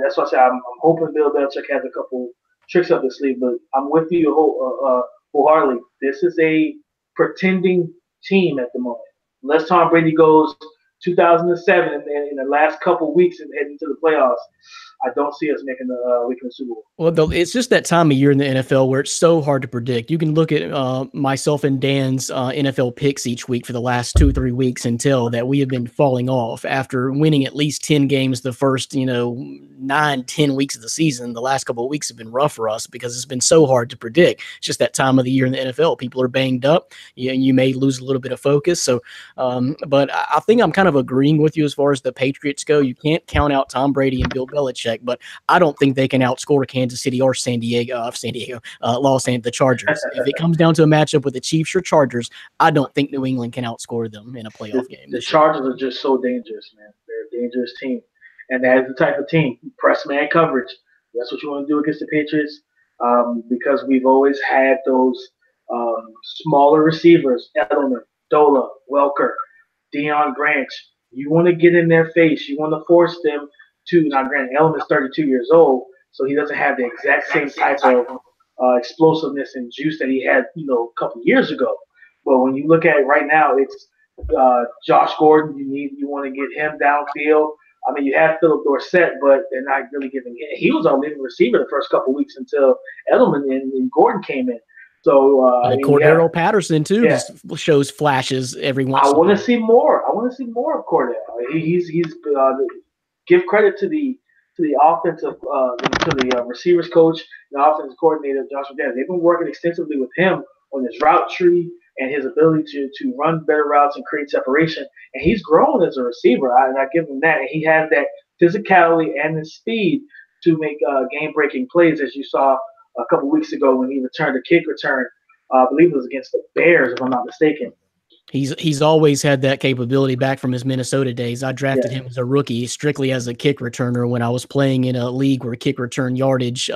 That's why I say I'm hoping Bill Belichick has a couple tricks up his sleeve, but I'm with you wholeheartedly. This is a pretending team at the moment. Unless Tom Brady goes 2007 and in the last couple weeks and heading to the playoffs, I don't see us making the Super Bowl. Well, it's just that time of year in the NFL where it's so hard to predict. You can look at myself and Dan's NFL picks each week for the last 2-3 weeks and tell that we have been falling off after winning at least 10 games the first 9-10 weeks of the season. The last couple of weeks have been rough for us because it's been so hard to predict. It's just that time of the year in the NFL. People are banged up. You may lose a little bit of focus. So, but I think I'm kind of agreeing with you as far as the Patriots go. You can't count out Tom Brady and Bill Belichick, but I don't think they can outscore Kansas City or Los Angeles, the Chargers. If it comes down to a matchup with the Chiefs or Chargers, I don't think New England can outscore them in a playoff game. The Chargers are just so dangerous, man. They're a dangerous team. And that is the type of team, press man coverage. That's what you want to do against the Patriots because we've always had those smaller receivers, Edelman, Dola, Welker, Deion Branch. You want to get in their face. You want to force them to, now granted, Edelman's 32 years old, so he doesn't have the exact same type of explosiveness and juice that he had, a couple years ago. But when you look at it right now, it's Josh Gordon. You want to get him downfield. I mean, you have Philip Dorsett, but they're not really giving him. He was our leading receiver the first couple of weeks until Edelman and Gordon came in. So Cordero Patterson too just shows flashes every once. I want to see more. I want to see more of Cordero. He's give credit to the offensive to the receivers coach, the offensive coordinator Josh McDaniels. They've been working extensively with him on his route tree and his ability to run better routes and create separation. And he's grown as a receiver. I give him that. And he has that physicality and the speed to make game-breaking plays, as you saw a couple weeks ago when he returned a kick return. I believe it was against the Bears, if I'm not mistaken. He's always had that capability back from his Minnesota days. I drafted him as a rookie, strictly as a kick returner when I was playing in a league where kick return yardage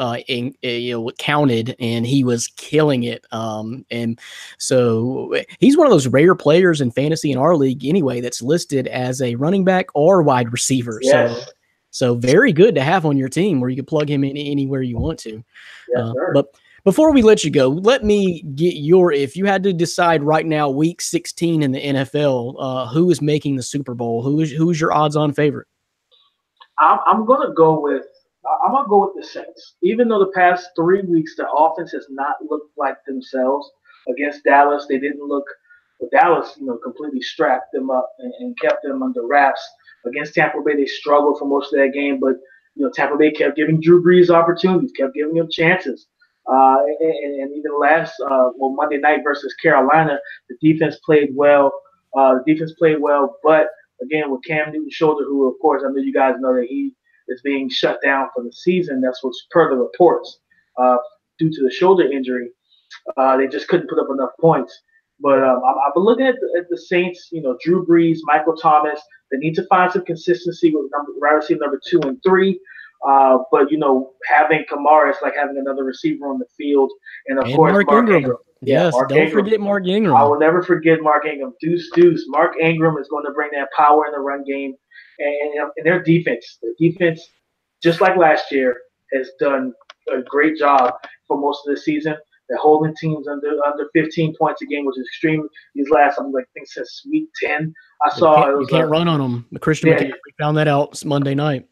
counted, and he was killing it. And so he's one of those rare players in fantasy in our league anyway that's listed as a running back or wide receiver. Yes. So very good to have on your team where you can plug him in anywhere you want to. Yes, but before we let you go, let me get if you had to decide right now, week 16 in the NFL, who is making the Super Bowl? Who's your odds-on favorite? I'm gonna go with the Saints. Even though the past 3 weeks the offense has not looked like themselves against Dallas, they didn't look. But Dallas, completely strapped them up and kept them under wraps. Against Tampa Bay, they struggled for most of that game, but Tampa Bay kept giving Drew Brees opportunities, kept giving him chances. And even Monday night versus Carolina, the defense played well. But again, with Cam Newton's shoulder, who of course I know you guys know that he is being shut down for the season. That's what's per the reports due to the shoulder injury. They just couldn't put up enough points. But I've been looking at the Saints. Drew Brees, Michael Thomas. They need to find some consistency with wide receiver number 2 and 3. But having Kamara is like having another receiver on the field, and of course Mark Ingram. Yeah, yes, don't forget Mark Ingram. I will never forget Mark Ingram. Deuce. Mark Ingram is going to bring that power in the run game, and their defense. Their defense, just like last year, has done a great job for most of the season. They're holding teams under 15 points a game, which is extreme. These last, I think since week 10, you can't run on them. Christian McCaffrey found that out Monday night.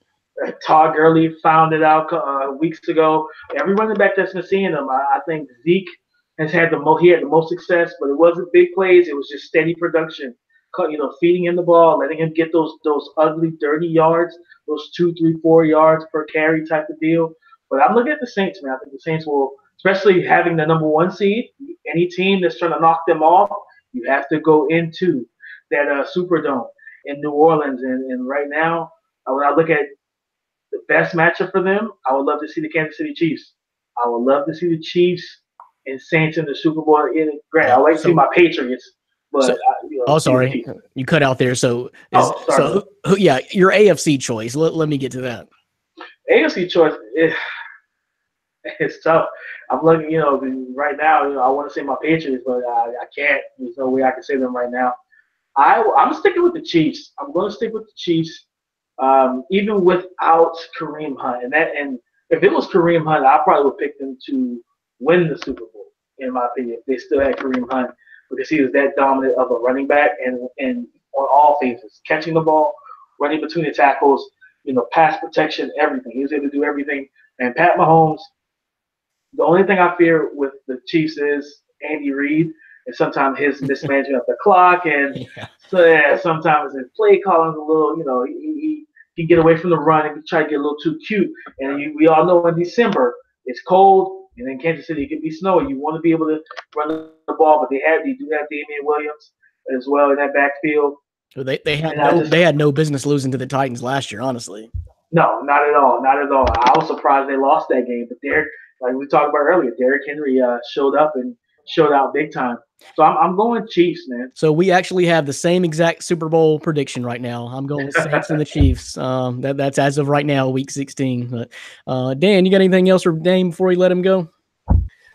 Todd Gurley found it out weeks ago. Every running back that's been seeing them, I think Zeke has had the most success, but it wasn't big plays. It was just steady production. Feeding him the ball, letting him get those ugly, dirty yards, those 2, 3, 4 yards per carry type of deal. But I'm looking at the Saints, man. I think the Saints will, especially having the number 1 seed. Any team that's trying to knock them off, you have to go into that Superdome in New Orleans. And right now, when I look at the best matchup for them, I would love to see the Kansas City Chiefs. I would love to see the Chiefs and Saints in the Super Bowl. Granted, I like to see my Patriots. But sorry, you cut out there. So your AFC choice. Let me get to that. AFC choice it's tough. I'm looking, right now. I want to say my Patriots, but I can't. There's no way I can say them right now. I'm sticking with the Chiefs. I'm going to stick with the Chiefs. Even without Kareem Hunt, and if it was Kareem Hunt, I probably would pick them to win the Super Bowl. In my opinion, if they still had Kareem Hunt, because he was that dominant of a running back, and on all phases, catching the ball, running between the tackles, pass protection, everything. He was able to do everything. And Pat Mahomes, the only thing I fear with the Chiefs is Andy Reid, and sometimes his mismanagement of the clock, and sometimes his play calling a little, he can get away from the run and try to get a little too cute. And we all know in December it's cold, and in Kansas City it can be snowy. You want to be able to run the ball, but they do have Damian Williams as well in that backfield. They had no business losing to the Titans last year, honestly. No, not at all. I was surprised they lost that game, but like we talked about earlier, Derrick Henry showed up and showed out big time. So I'm going Chiefs, man. So we actually have the same exact Super Bowl prediction right now. I'm going with Saints and the Chiefs. That's as of right now, Week 16. But, Dan, you got anything else for Dame before we let him go?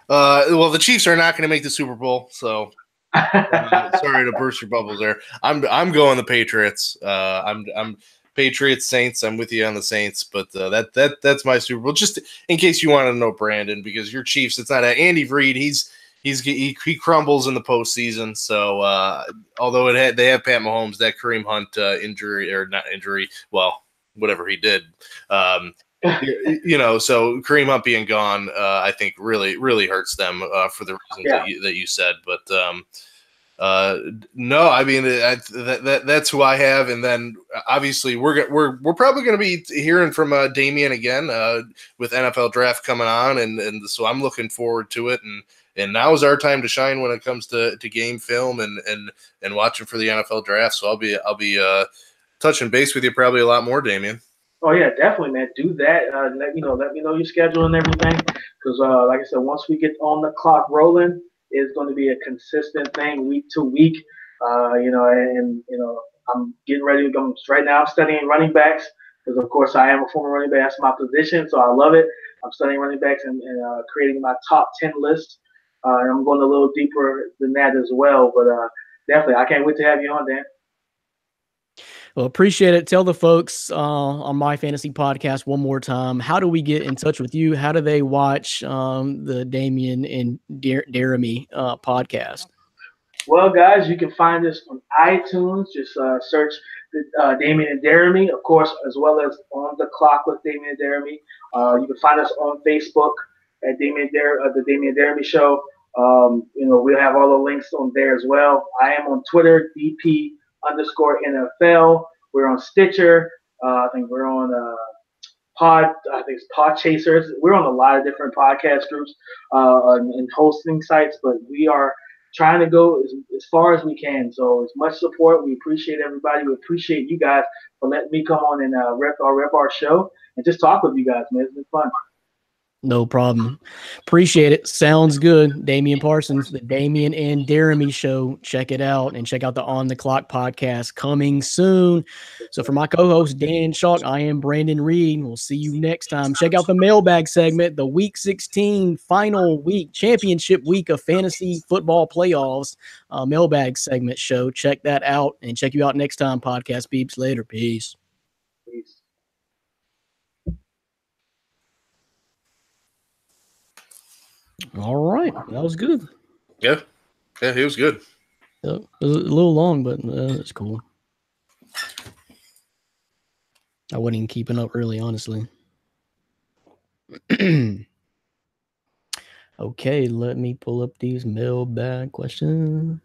Well, the Chiefs are not going to make the Super Bowl, so sorry to burst your bubbles there. I'm going the Patriots. I'm Patriots, Saints. I'm with you on the Saints, but that's my Super Bowl. Just in case you want to know, Brandon, because your Chiefs, it's not Andy Reid. He crumbles in the postseason. So although they have Pat Mahomes, that Kareem Hunt injury, or not injury, well, whatever he did, so Kareem Hunt being gone, I think really hurts them for the reasons that you said. But no, I mean that's who I have, and then obviously we're probably going to be hearing from Damian again with NFL Draft coming on, and so I'm looking forward to it, and now is our time to shine when it comes to game film and watching for the NFL Draft. So I'll be touching base with you probably a lot more, Damian. Oh yeah, definitely, man. Do that. Let me know your schedule and everything, because like I said, once we get on the clock rolling, it's going to be a consistent thing week to week. I'm getting ready. Right now, I'm studying running backs because, of course, I am a former running back. That's my position, so I love it. I'm studying running backs and creating my top 10 list. And I'm going a little deeper than that as well. But definitely, I can't wait to have you on, Dan. Well, appreciate it. Tell the folks on My Fantasy Podcast one more time, how do we get in touch with you? How do they watch the Damian and Jeremy podcast? Well, guys, you can find us on iTunes. Just search Damian and Jeremy, of course, as well as On the Clock with Damian and Jeremy. You can find us on Facebook at the Damian and Jeremy Show. We'll have all the links on there as well. I am on Twitter, DP_NFL. We're on Stitcher. I think we're on it's Pod Chasers. We're on a lot of different podcast groups and hosting sites, but we are trying to go as far as we can. So as much support. We appreciate everybody. We appreciate you guys for letting me come on and rep our show and just talk with you guys, man. It's been fun. No problem. Appreciate it. Sounds good. Damian Parsons, the Damian and Jeremy Show. Check it out and check out the On the Clock podcast coming soon. So for my co-host Dan Chalk, I am Brandon Reed. We'll see you next time. Check out the mailbag segment, the Week 16 final week, championship week of fantasy football playoffs mailbag segment show. Check that out and check you out next time, podcast peeps. Later. Peace. Peace. All right. That was good. Yeah, he was good. It was a little long, but it's cool. I wasn't even keeping up really, honestly. Okay, let me pull up these mailbag questions.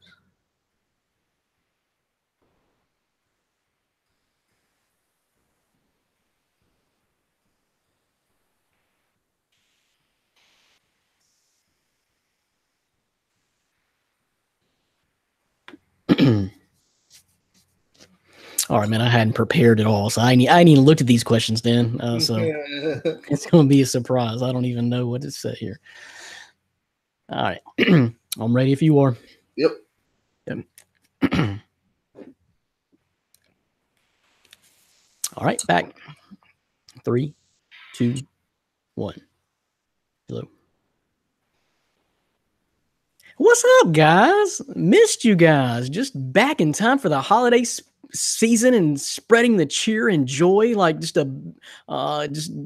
All right, man. I hadn't prepared at all, so I ain't even looked at these questions then. So it's going to be a surprise. I don't even know what to say here. All right, I'm ready if you are. Yep. All right, back. 3, 2, 1. Hello. What's up, guys? Missed you guys. Just back in time for the holiday season and spreading the cheer and joy like just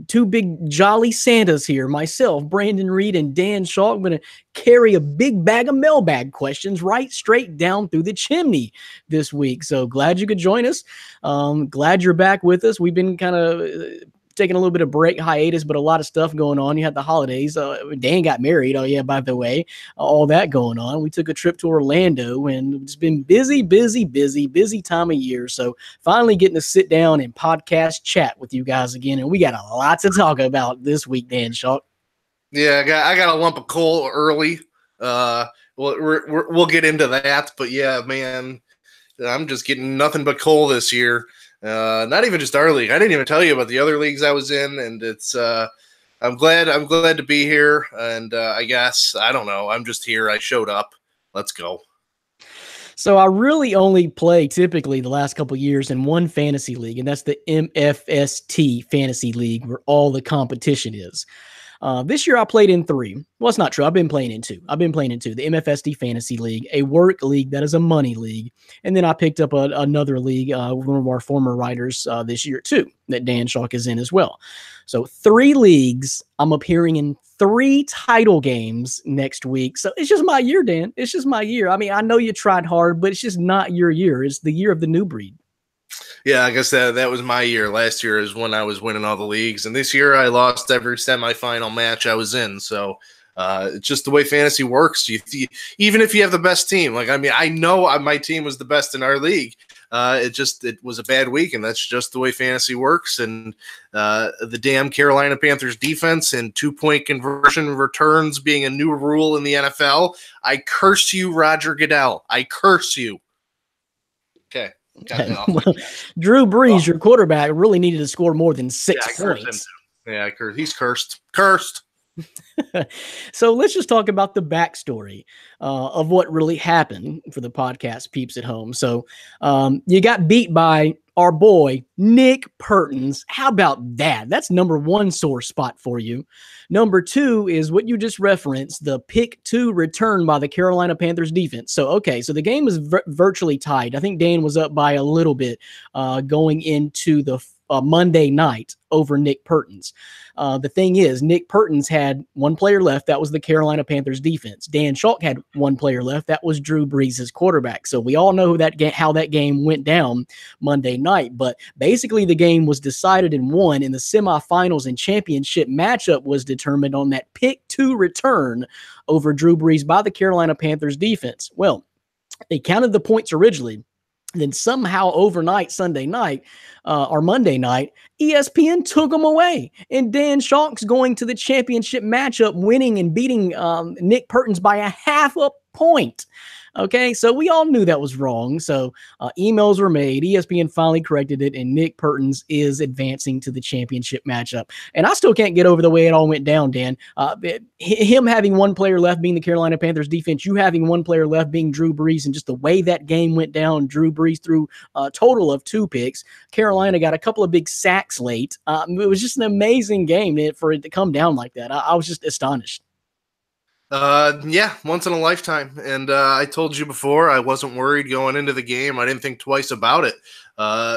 two big jolly Santas here. Myself, Brandon Reed, and Dan Shaw. I'm going to carry a big bag of mailbag questions right straight down through the chimney this week. So glad you could join us. Glad you're back with us. We've been kind of taking a little bit of break hiatus, but a lot of stuff going on. You had the holidays. Dan got married. Oh yeah, by the way, all that going on. We took a trip to Orlando, and it's been busy time of year. So finally getting to sit down and podcast chat with you guys again, and we got a lot to talk about this week, Dan Shaw. Yeah, I got a lump of coal early. We'll get into that, but yeah, man, I'm just getting nothing but coal this year. Not even just our league. I didn't even tell you about the other leagues I was in, and it's I'm glad to be here. And I guess I don't know. I'm just here. I showed up. Let's go. So I really only play typically the last couple of years in one fantasy league, and that's the MFST Fantasy League, where all the competition is. This year I played in 3. Well, it's not true. I've been playing in 2. The MFST Fantasy League, a work league that is a money league. And then I picked up another league, one of our former writers this year too, that Dan Chalk is in as well. So 3 leagues. I'm appearing in 3 title games next week. So it's just my year, Dan. It's just my year. I mean, I know you tried hard, but it's just not your year. It's the year of the new breed. Yeah, I guess that was my year. Last year is when I was winning all the leagues, and this year I lost every semifinal match I was in. So it's just the way fantasy works. Even if you have the best team, like I know my team was the best in our league. It was a bad week, and that's just the way fantasy works. And the damn Carolina Panthers defense and 2-point conversion returns being a new rule in the NFL. I curse you, Roger Goodell. I curse you. Okay. Well, Drew Brees, your quarterback, really needed to score more than 6 points. Yeah, he's cursed. Cursed. So let's just talk about the backstory of what really happened for the podcast peeps at home. So you got beat by our boy, Nick Pertins. How about that? That's number 1 sore spot for you. Number 2 is what you just referenced, the pick 2 return by the Carolina Panthers defense. So, okay, so the game was virtually tied. I think Dan was up by a little bit going into the Monday night over Nick Pertins. The thing is, Nick Pertins had 1 player left. That was the Carolina Panthers defense. Dan Chalk had 1 player left. That was Drew Brees' quarterback. So we all know how that game went down Monday night. But basically, the game was decided and won, and the semifinals and championship matchup was determined on that pick 2 return over Drew Brees by the Carolina Panthers defense. Well, they counted the points originally. Then somehow overnight, Sunday night or Monday night, ESPN took them away. And Dan Chalk's going to the championship matchup, winning and beating Nick Pertins by a half a point. Okay, so we all knew that was wrong. So emails were made. ESPN finally corrected it, and Nick Pertins is advancing to the championship matchup. And I still can't get over the way it all went down, Dan. Him having one player left being the Carolina Panthers defense, you having one player left being Drew Brees, and just the way that game went down, Drew Brees threw a total of 2 picks. Carolina got a couple of big sacks late. It was just an amazing game for it to come down like that. I was just astonished. Yeah, once in a lifetime. And I told you before, I wasn't worried going into the game. I didn't think twice about it.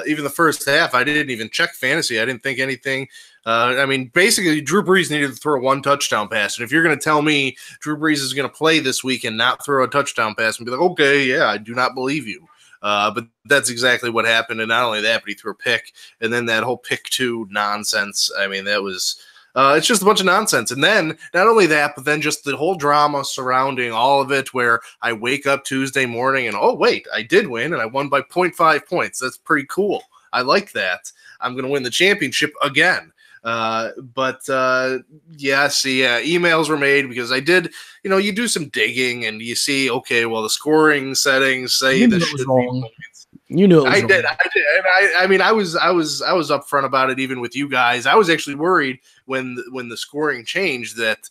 Even the first half, I didn't even check fantasy. I didn't think anything. I mean, basically, Drew Brees needed to throw 1 touchdown pass. And if you're going to tell me Drew Brees is going to play this week and not throw a touchdown pass and be like, okay, yeah, I do not believe you. But that's exactly what happened. And not only that, but he threw a pick. And then that whole pick 2 nonsense. I mean, that was... it's just a bunch of nonsense. And then not only that, but then just the whole drama surrounding all of it, where I wake up Tuesday morning and, oh, wait, I did win and I won by 0.5 points. That's pretty cool. I like that. I'm going to win the championship again. Emails were made because I did, you do some digging and you see, okay, well, the scoring settings say this should be points. You knew it was I did. And I mean, I was upfront about it even with you guys. I was actually worried when the scoring changed that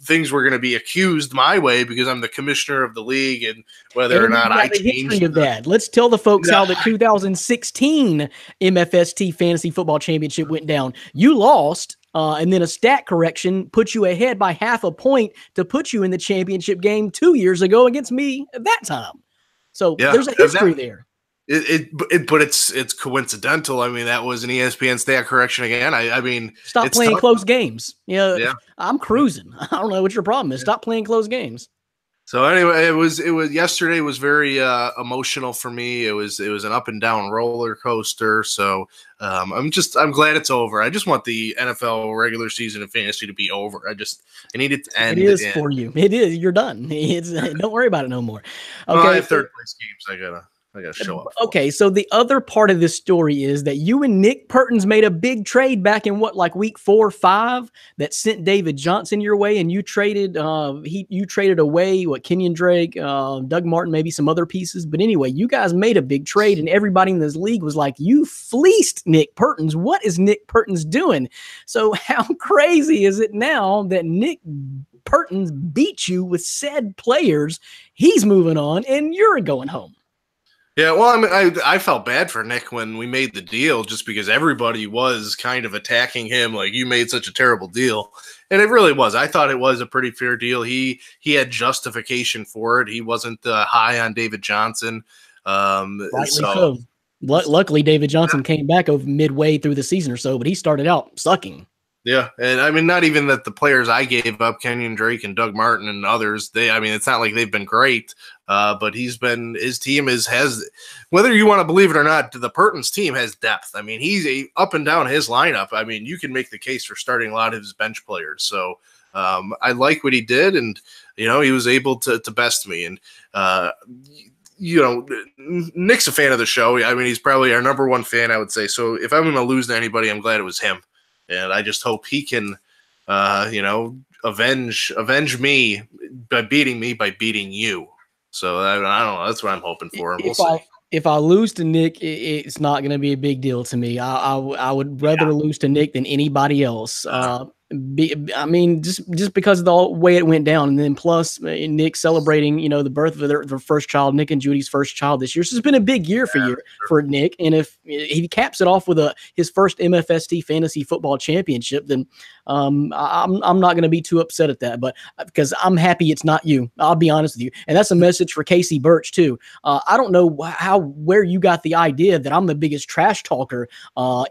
things were going to be accused my way because I'm the commissioner of the league and whether or not I changed of that. Let's tell the folks how the 2016 MFST Fantasy Football Championship went down. You lost. And then a stat correction put you ahead by 0.5 point to put you in the championship game 2 years ago against me at that time. So there's a history there. But it's coincidental. I mean, that was an ESPN stat correction again. I mean, stop playing close games. Yeah, I'm cruising. I don't know what your problem is. Stop playing close games. So anyway, it was yesterday was very emotional for me. It was an up and down roller coaster. So I'm glad it's over. I just want the NFL regular season of fantasy to be over. I need it to end. It is for you. It is. You're done. Don't worry about it no more. Okay. I have third place games. I gotta show up. Okay, so the other part of this story is that you and Nick Pertins made a big trade back in week 4 or 5 that sent David Johnson your way, and you traded away Kenyon Drake, Doug Martin, maybe some other pieces. But anyway, you guys made a big trade, and everybody in this league was like, "You fleeced Nick Pertins. What is Nick Pertins doing?" So how crazy is it now that Nick Pertins beat you with said players? He's moving on, and you're going home. Yeah, well, I mean, I felt bad for Nick when we made the deal just because everybody was kind of attacking him like, you made such a terrible deal. And it really was. I thought it was a pretty fair deal. He had justification for it. He wasn't high on David Johnson. So. Luckily, David Johnson came back over midway through the season or so, but he started out sucking. Yeah, and I mean, not even that the players I gave up, Kenyon Drake and Doug Martin and others, it's not like they've been great, but his team has, whether you want to believe it or not, the Pertins team has depth. I mean, he's up and down his lineup. I mean, you can make the case for starting a lot of his bench players. So I like what he did, and, he was able to best me. And, Nick's a fan of the show. I mean, he's probably our number one fan, I would say. So if I'm going to lose to anybody, I'm glad it was him. And I just hope he can, avenge me by beating you. So I don't know. That's what I'm hoping for. We'll see. If I lose to Nick, it's not going to be a big deal to me. I would rather lose to Nick than anybody else. Just because of the way it went down, and then plus Nick celebrating, the birth of their first child, Nick and Judy's first child this year. So it's been a big year for Nick, and if he caps it off with his first MFST Fantasy Football Championship, then I'm not going to be too upset at that. But because I'm happy it's not you, I'll be honest with you, and that's a message for Casey Birch too. I don't know where you got the idea that I'm the biggest trash talker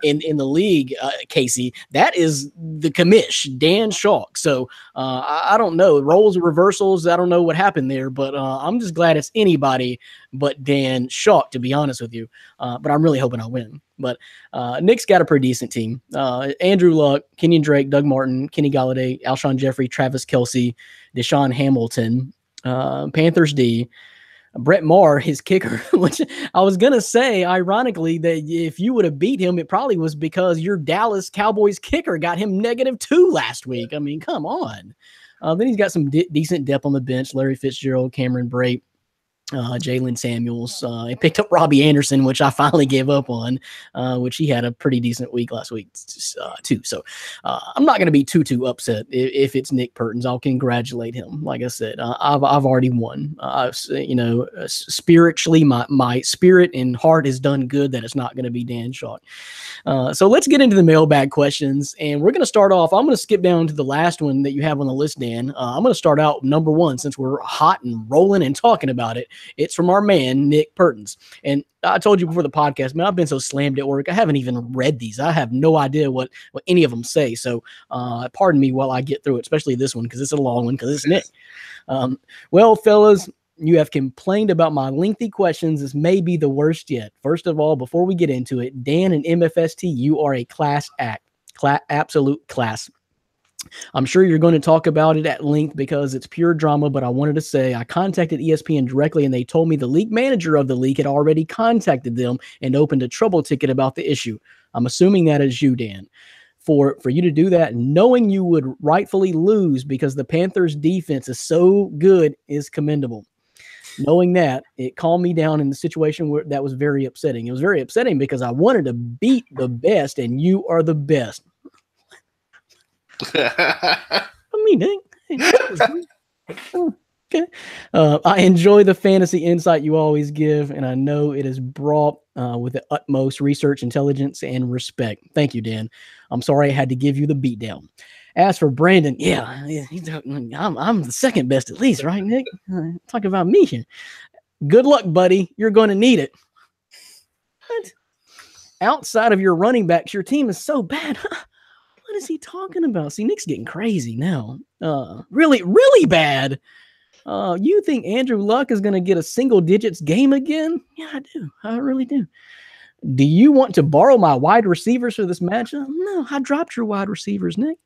in the league, Casey. That is the commish, Dan Schalk. So I don't know, roles or reversals. I don't know what happened there, but I'm just glad it's anybody but Dan Schalk, to be honest with you. But I'm really hoping I win. But Nick's got a pretty decent team. Andrew Luck, Kenyon Drake, Doug Martin, Kenny Galladay, Alshon Jeffrey, Travis Kelce, Deshaun Hamilton, Panthers D, Brett Maher, his kicker, which I was going to say, ironically, that if you would have beat him, it probably was because your Dallas Cowboys kicker got him -2 last week. I mean, come on. Then he's got some decent depth on the bench: Larry Fitzgerald, Cameron Brate, Jalen Samuels. He picked up Robbie Anderson, which I finally gave up on, which he had a pretty decent week last week too. So I'm not going to be too upset if it's Nick Pertins. I'll congratulate him. Like I said, I've already won. Spiritually, my spirit and heart has done good that it's not going to be Dan Shaw. So let's get into the mailbag questions, and we're going to start off. I'm going to skip down to the last one that you have on the list, Dan. I'm going to start out number one since we're hot and rolling and talking about it. It's from our man, Nick Pertins. And I told you before the podcast, man, I've been so slammed at work. I haven't even read these. I have no idea what any of them say. So pardon me while I get through it, especially this one because it's a long one because it's Nick. Well, fellas, you have complained about my lengthy questions. This may be the worst yet. First of all, before we get into it, Dan and MFST, you are a class act. Absolute class. I'm sure you're going to talk about it at length because it's pure drama, but I wanted to say I contacted ESPN directly and they told me the league manager of the league had already contacted them and opened a trouble ticket about the issue. I'm assuming that is you, Dan. For you to do that, knowing you would rightfully lose because the Panthers' defense is so good is commendable. Knowing that, it calmed me down in the situation where that was very upsetting. It was very upsetting because I wanted to beat the best, and you are the best. I mean, okay. I enjoy the fantasy insight you always give, and I know it is brought with the utmost research, intelligence, and respect. Thank you, Dan. I'm sorry I had to give you the beatdown. As for Brandon, I'm the second best at least, right, Nick? Talk about me here. Good luck, buddy. You're going to need it. What? Outside of your running backs, your team is so bad. What is he talking about? See, Nick's getting crazy now. Really, really bad. You think Andrew Luck is going to get a single digits game again? Yeah, I do. I really do. Do you want to borrow my wide receivers for this matchup? No, I dropped your wide receivers, Nick.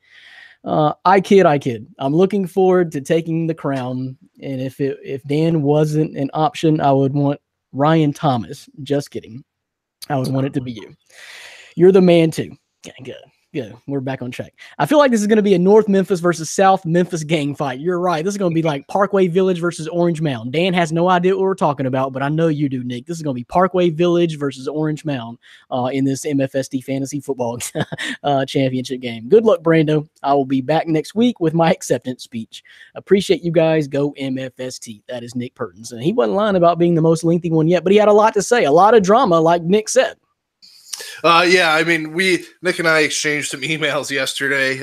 I kid. I'm looking forward to taking the crown. And if Dan wasn't an option, I would want Ryan Thomas. Just kidding. I would want it to be you. You're the man too. Okay, good. We're back on track. I feel like this is going to be a North Memphis versus South Memphis gang fight. You're right. This is going to be like Parkway Village versus Orange Mound. Dan has no idea what we're talking about, but I know you do, Nick. This is going to be Parkway Village versus Orange Mound in this MFSD Fantasy Football Championship game. Good luck, Brando. I will be back next week with my acceptance speech. Appreciate you guys. Go MFST. That is Nick Pertins. And he wasn't lying about being the most lengthy one yet, but he had a lot to say, a lot of drama, like Nick said. Yeah, I mean, Nick and I exchanged some emails yesterday.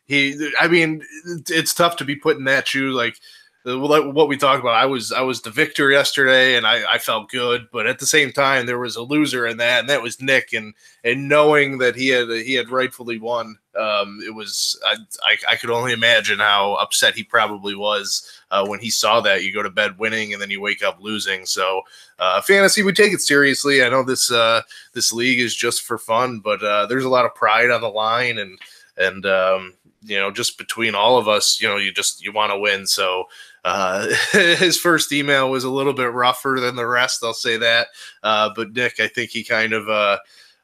It's tough to be put in that shoe. Like what we talked about, I was the victor yesterday, and I felt good. But at the same time, there was a loser in that, and that was Nick. And knowing that he had rightfully won, it was I could only imagine how upset he probably was when he saw that. You go to bed winning, and then you wake up losing. So fantasy, we take it seriously. I know this league is just for fun, but there's a lot of pride on the line, and just between all of us, you want to win. So his first email was a little bit rougher than the rest, I'll say that. But Nick, I think he kind of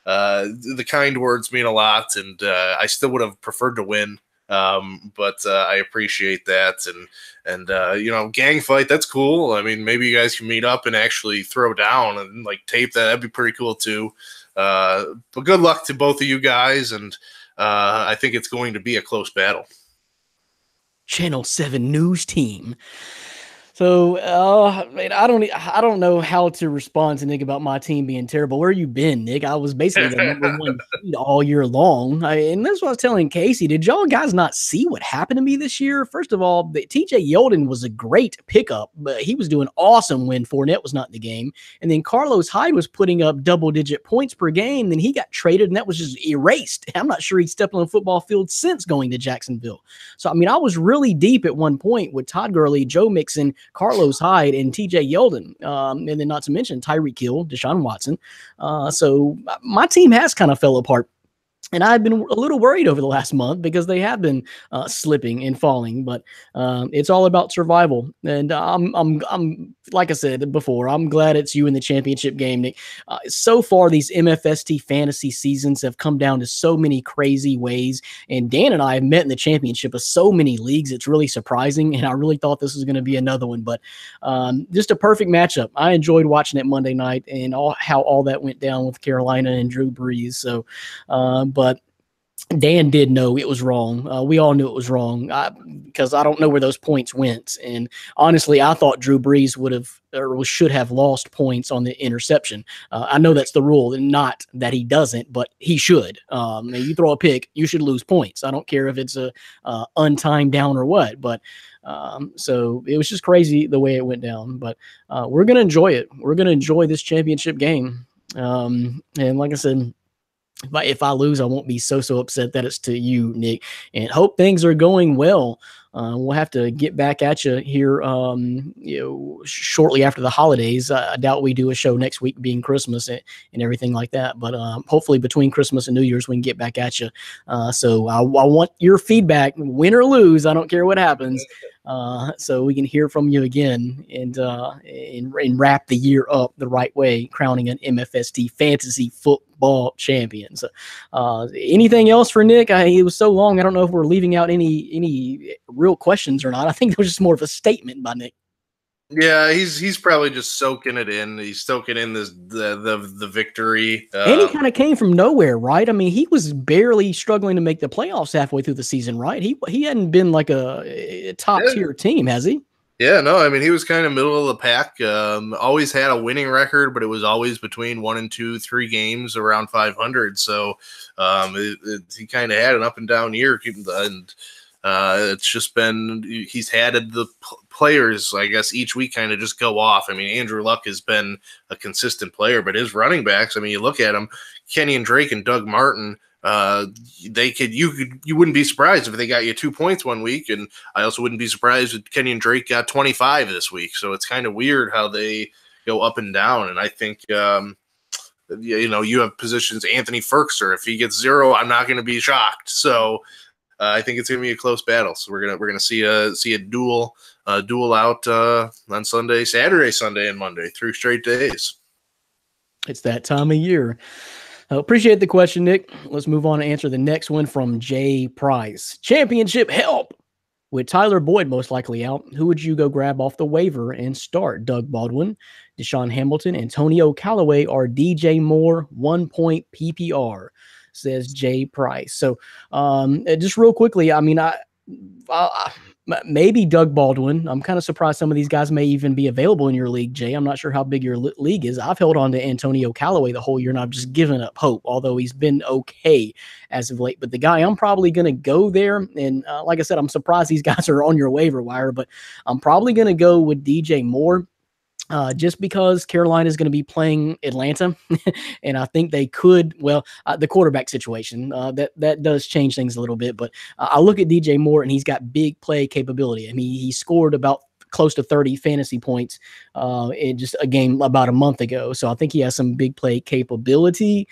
the kind words mean a lot, and I still would have preferred to win. But I appreciate that, and gang fight, that's cool. I mean, maybe you guys can meet up and actually throw down and like tape that. That'd be pretty cool too. But good luck to both of you guys, and I think it's going to be a close battle. Channel 7 News Team. So, I don't know how to respond to Nick about my team being terrible. Where you been, Nick? I was basically the number one seed all year long. And that's what I was telling Casey. Did y'all guys not see what happened to me this year? First of all, TJ Yeldon was a great pickup, but he was doing awesome when Fournette was not in the game. And then Carlos Hyde was putting up double-digit points per game. Then he got traded, and that was just erased. I'm not sure he's stepped on the football field since going to Jacksonville. So, I mean, I was really deep at one point with Todd Gurley, Joe Mixon, Carlos Hyde, and TJ Yeldon, and then not to mention Tyreek Hill, Deshaun Watson. So my team has kind of fell apart And I've been a little worried over the last month because they have been slipping and falling, but it's all about survival. And I'm like I said before, I'm glad it's you in the championship game, Nick. So far, these MFST fantasy seasons have come down to so many crazy ways. And Dan and I have met in the championship of so many leagues. It's really surprising. And I really thought this was going to be another one, but just a perfect matchup. I enjoyed watching it Monday night and how all that went down with Carolina and Drew Brees. So, but Dan did know it was wrong. We all knew it was wrong because I don't know where those points went. And honestly, I thought Drew Brees would have or should have lost points on the interception. I know that's the rule, and not that he doesn't, but he should. You throw a pick, you should lose points. I don't care if it's a untimed down or what. But so it was just crazy the way it went down. But we're gonna enjoy it. We're gonna enjoy this championship game. And like I said, if I lose, I won't be so upset that it's to you, Nick, and hope things are going well. We'll have to get back at you here, shortly after the holidays. I doubt we do a show next week, being Christmas and everything like that. But hopefully between Christmas and New Year's, we can get back at you. So I want your feedback, win or lose. I don't care what happens. So we can hear from you again and wrap the year up the right way, crowning an MFST fantasy football champion. So, anything else for Nick? It was so long. I don't know if we're leaving out any real questions or not. I think it was just more of a statement by Nick. Yeah, he's probably just soaking it in. He's soaking in the victory. And he kind of came from nowhere, right? I mean, he was barely struggling to make the playoffs halfway through the season, right? He hadn't been like a top tier team, has he? Yeah, no, I mean, he was kind of middle of the pack. Always had a winning record, but it was always between 1 and 2, 3 games around 500. So he kind of had an up and down year, and it's just been he's had the players, I guess, each week kind of just go off. I mean, Andrew Luck has been a consistent player, but his running backs, I mean, you look at them, Kenyon Drake and Doug Martin. You wouldn't be surprised if they got you 2 points one week, and I also wouldn't be surprised if Kenyon Drake got 25 this week. So it's kind of weird how they go up and down. And I think you have positions. Anthony Ferkser, if he gets 0, I'm not going to be shocked. So I think it's going to be a close battle. So we're gonna see a duel out on Saturday, Sunday, and Monday, 3 straight days. It's that time of year. Appreciate the question, Nick. Let's move on and answer the next one from Jay Price. Championship help. With Tyler Boyd most likely out, who would you go grab off the waiver and start? Doug Baldwin, Deshaun Hamilton, Antonio Callaway, or DJ Moore? 1 point PPR, says Jay Price. So just real quickly, I mean, I maybe Doug Baldwin. I'm kind of surprised some of these guys may even be available in your league, Jay. I'm not sure how big your league is. I've held on to Antonio Callaway the whole year, and I've just given up hope, although he's been okay as of late. But the guy I'm probably going to go there, and like I said, I'm surprised these guys are on your waiver wire, but I'm probably going to go with DJ Moore. Just because Carolina is going to be playing Atlanta, and I think they could, the quarterback situation, that does change things a little bit, but I look at DJ Moore and he's got big play capability. I mean, he scored about close to 30 fantasy points in just a game about a month ago. So I think he has some big play capability.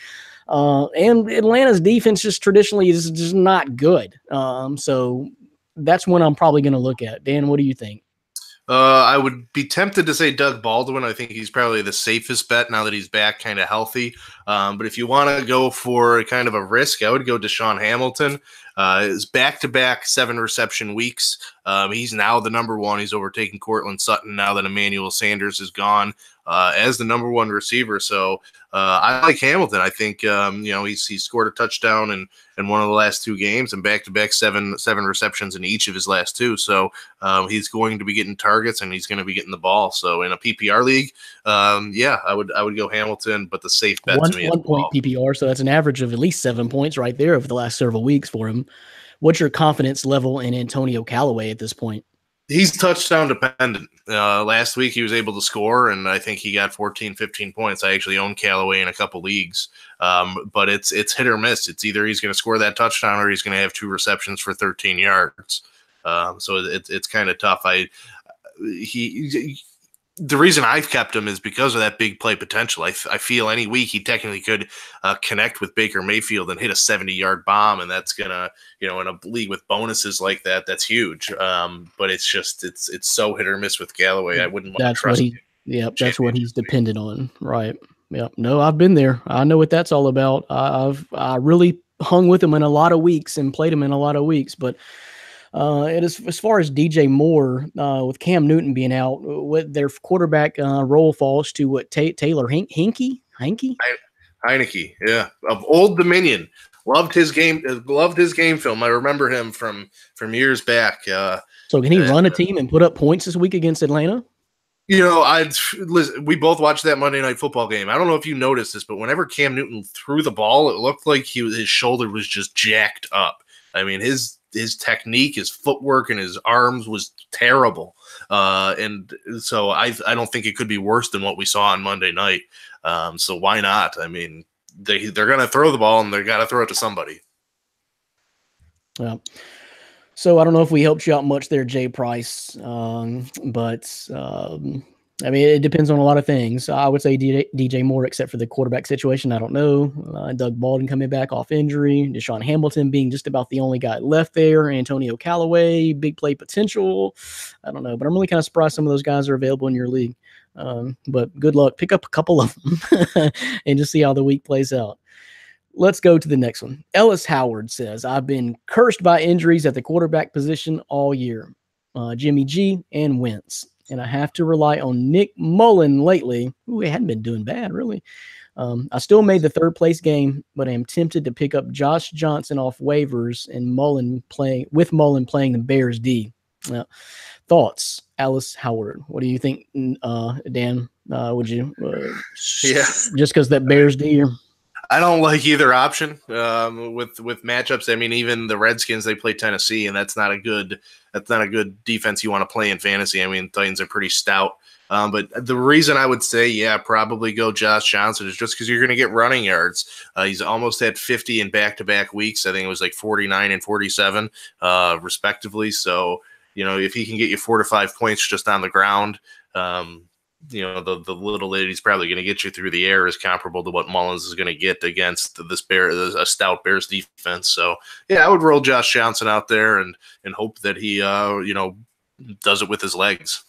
And Atlanta's defense just traditionally is just not good. So that's one I'm probably going to look at. Dan, what do you think? I would be tempted to say Doug Baldwin. I think he's probably the safest bet now that he's back kind of healthy. But if you want to go for kind of a risk, I would go Deshaun Hamilton. It's back-to-back 7 reception weeks. He's now the number 1. He's overtaken Cortland Sutton now that Emmanuel Sanders is gone as the number 1 receiver. So I like Hamilton. I think he scored a touchdown in one of the last 2 games and back-to-back seven receptions in each of his last 2. So he's going to be getting targets and he's going to be getting the ball. So in a PPR league, I would go Hamilton, but the safe bet to me is 1 point PPR. So that's an average of at least 7 points right there over the last several weeks for him. What's your confidence level in Antonio Callaway at this point? He's touchdown dependent. Last week he was able to score, and I think he got 14, 15 points. I actually own Callaway in a couple leagues, but it's hit or miss. It's either he's going to score that touchdown or he's going to have 2 receptions for 13 yards. So it's kind of tough. the reason I've kept him is because of that big play potential. I feel any week he technically could connect with Baker Mayfield and hit a 70-yard bomb, and that's gonna, in a league with bonuses like that, that's huge. But it's just it's so hit or miss with Galloway. I wouldn't want to trust him. Yep, that's what he's dependent on, right? Yep. No, I've been there. I know what that's all about. I really hung with him in a lot of weeks and played him in a lot of weeks, but. It is as far as DJ Moore with Cam Newton being out, with their quarterback role falls to Taylor Heinicke, yeah, of Old Dominion. Loved his game film. I remember him from years back. So can he run a team and put up points this week against Atlanta? We both watched that Monday Night Football game. I don't know if you noticed this, but whenever Cam Newton threw the ball, it looked like his shoulder was just jacked up. I mean, his technique, his footwork, and his arms was terrible. And so I don't think it could be worse than what we saw on Monday night. So why not? I mean, they're going to throw the ball, and they got to throw it to somebody. Yeah. So I don't know if we helped you out much there, Jay Price. But I mean, it depends on a lot of things. I would say DJ Moore, except for the quarterback situation. I don't know. Doug Baldwin coming back off injury. Deshaun Hamilton being just about the only guy left there. Antonio Callaway, big play potential. I don't know. But I'm really kind of surprised some of those guys are available in your league. But good luck. Pick up a couple of them and just see how the week plays out. Let's go to the next one. Ellis Howard says, I've been cursed by injuries at the quarterback position all year. Jimmy G and Wentz. And I have to rely on Nick Mullen lately. Ooh, he hadn't been doing bad, really. I still made the third place game, but I am tempted to pick up Josh Johnson off waivers and Mullen playing the Bears D. Thoughts, Ellis Howard? What do you think, Dan? Would you? Yeah, just because that Bears D. I don't like either option with matchups. I mean, even the Redskins, they play Tennessee, and that's not a good defense you want to play in fantasy. I mean, Titans are pretty stout. But the reason I would say, probably go Josh Johnson is just because you're going to get running yards. He's almost had 50 in back-to-back weeks. I think it was like 49 and 47, respectively. So, if he can get you 4 to 5 points just on the ground, the little lady's probably going to get you through the air is comparable to what Mullins is going to get against a stout Bears defense. So, I would roll Josh Johnson out there and hope that he, does it with his legs.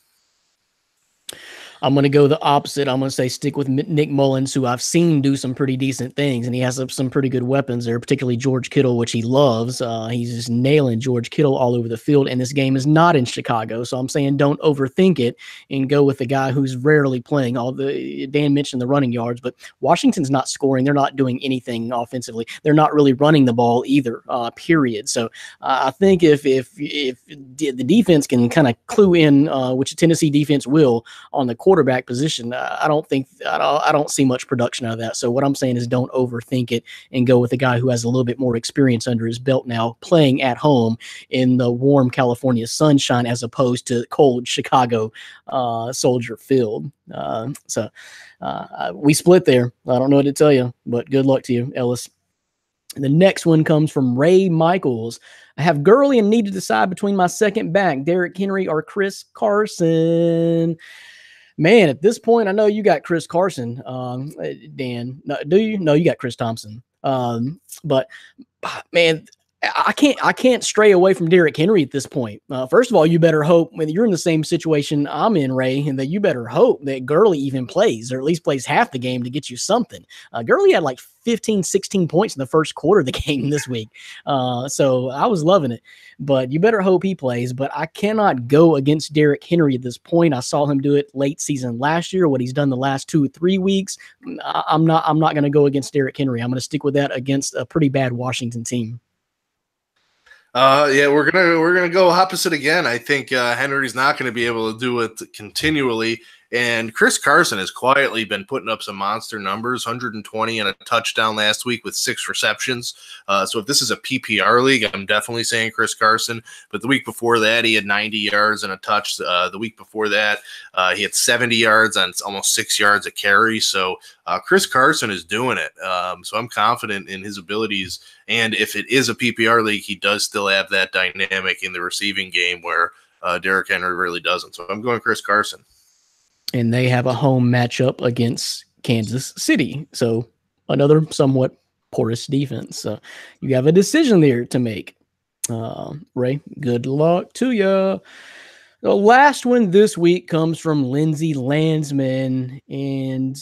I'm going to go the opposite. I'm going to say stick with Nick Mullins, who I've seen do some pretty decent things, and he has some pretty good weapons there, particularly George Kittle, which he loves. He's just nailing George Kittle all over the field, and this game is not in Chicago, so I'm saying don't overthink it and go with the guy who's rarely playing. Dan mentioned the running yards, but Washington's not scoring. They're not doing anything offensively. They're not really running the ball either, period. So I think if the defense can kind of clue in, which the Tennessee defense will, on the quarterback position, I don't see much production out of that. So what I'm saying is don't overthink it and go with a guy who has a little bit more experience under his belt now, playing at home in the warm California sunshine as opposed to cold Chicago Soldier Field. So we split there. I don't know what to tell you, but good luck to you, Ellis. The next one comes from Ray Michaels. I have Gurley and need to decide between my second back, Derrick Henry or Chris Carson. Man, at this point, I know you got Chris Carson, Dan. No, do you? No, you got Chris Thompson. But man, I can't stray away from Derrick Henry at this point. First of all, you better hope when you're in the same situation I'm in, Ray, and that you better hope that Gurley even plays, or at least plays half the game to get you something. Gurley had like 15, 16 points in the first quarter of the game this week. So I was loving it, but you better hope he plays. But I cannot go against Derrick Henry at this point. I saw him do it late season last year, what he's done the last 2 or 3 weeks. I'm not going to go against Derrick Henry. I'm going to stick with that against a pretty bad Washington team. We're gonna go opposite again. I think Henry's not going to be able to do it continually, and Chris Carson has quietly been putting up some monster numbers, 120 and a touchdown last week with 6 receptions. So if this is a PPR league, I'm definitely saying Chris Carson. But the week before that, he had 90 yards and a touch. The week before that, he had 70 yards on almost 6 yards a carry. So Chris Carson is doing it. So I'm confident in his abilities. And if it is a PPR league, he does still have that dynamic in the receiving game where Derrick Henry really doesn't. So I'm going Chris Carson. and they have a home matchup against Kansas City. So another somewhat porous defense. So you have a decision there to make. Ray, good luck to you. The last one this week comes from Lindsay Landsman, and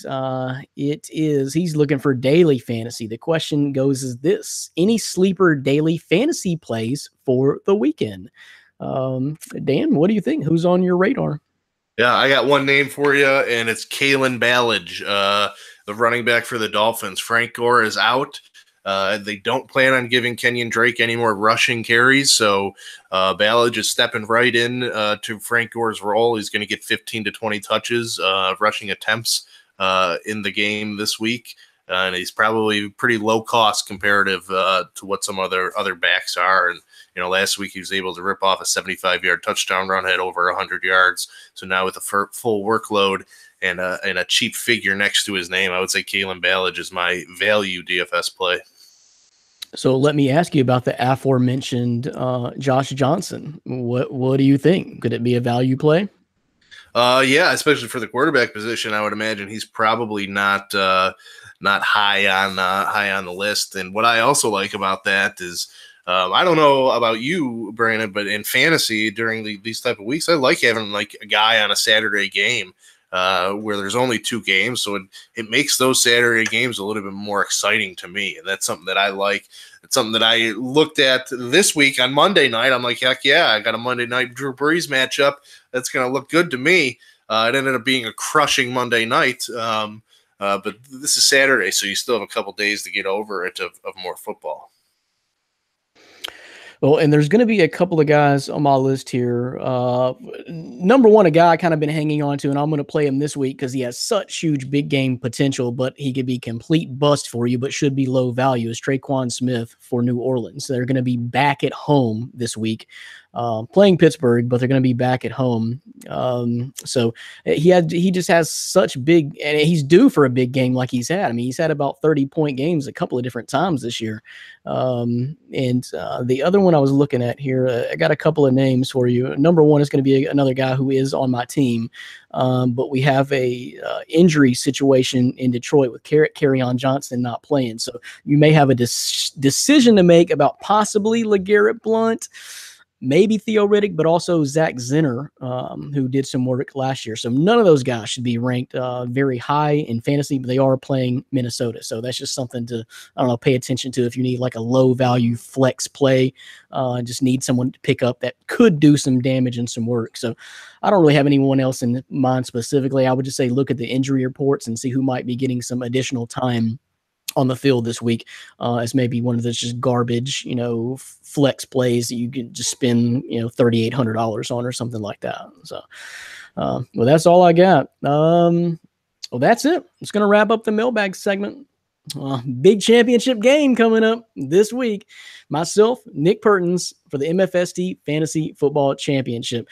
he's looking for daily fantasy. The question goes is this: any sleeper daily fantasy plays for the weekend? Dan, what do you think? Who's on your radar? Yeah, I got one name for you, and it's Kalen Ballage, the running back for the Dolphins. Frank Gore is out. They don't plan on giving Kenyon Drake any more rushing carries, so Ballage is stepping right in to Frank Gore's role. He's going to get 15 to 20 touches, rushing attempts in the game this week, and he's probably pretty low cost comparative to what some other backs are. And last week he was able to rip off a 75-yard touchdown run, had over 100 yards. So now with a full workload and a cheap figure next to his name, I would say Kalen Ballage is my value DFS play. So let me ask you about the aforementioned Josh Johnson. What do you think? Could it be a value play? Yeah, especially for the quarterback position, I would imagine he's probably not high on the list. And what I also like about that is, I don't know about you, Brandon, but in fantasy during these type of weeks, I like having like a guy on a Saturday game where there's only 2 games. So it makes those Saturday games a little bit more exciting to me. And that's something that I like. It's something that I looked at this week on Monday night. I'm like, heck yeah, I got a Monday night Drew Brees matchup. That's going to look good to me. It ended up being a crushing Monday night. But this is Saturday, so you still have a couple days to get over it of more football. Well, and there's going to be a couple of guys on my list here. Number one, a guy I kind of been hanging on to, and I'm going to play him this week because he has such huge big game potential, but he could be complete bust for you, but should be low value, is Tre'Quan Smith for New Orleans. They're going to be back at home this week, playing Pittsburgh, but they're going to be back at home. So he just has such big, and he's due for a big game like he's had. I mean, he's had about 30-point games a couple of different times this year. The other one I was looking at here, I got a couple of names for you. Number one is going to be another guy who is on my team, but we have a injury situation in Detroit with Kerryon Johnson not playing. So you may have a decision to make about possibly LeGarrette Blount, maybe Theo Riddick, but also Zach Zenner, who did some work last year. So none of those guys should be ranked very high in fantasy, but they are playing Minnesota. So that's just something to, pay attention to if you need like a low value flex play, just need someone to pick up that could do some damage and some work. So I don't really have anyone else in mind specifically. I would just say look at the injury reports and see who might be getting some additional time on the field this week, as maybe one of those just garbage, flex plays that you can just spend, $3,800 on or something like that. So, well, that's all I got. Well, that's it. It's going to wrap up the mailbag segment. Big championship game coming up this week. Myself, Nick Pertins, for the MFST Fantasy Football Championship.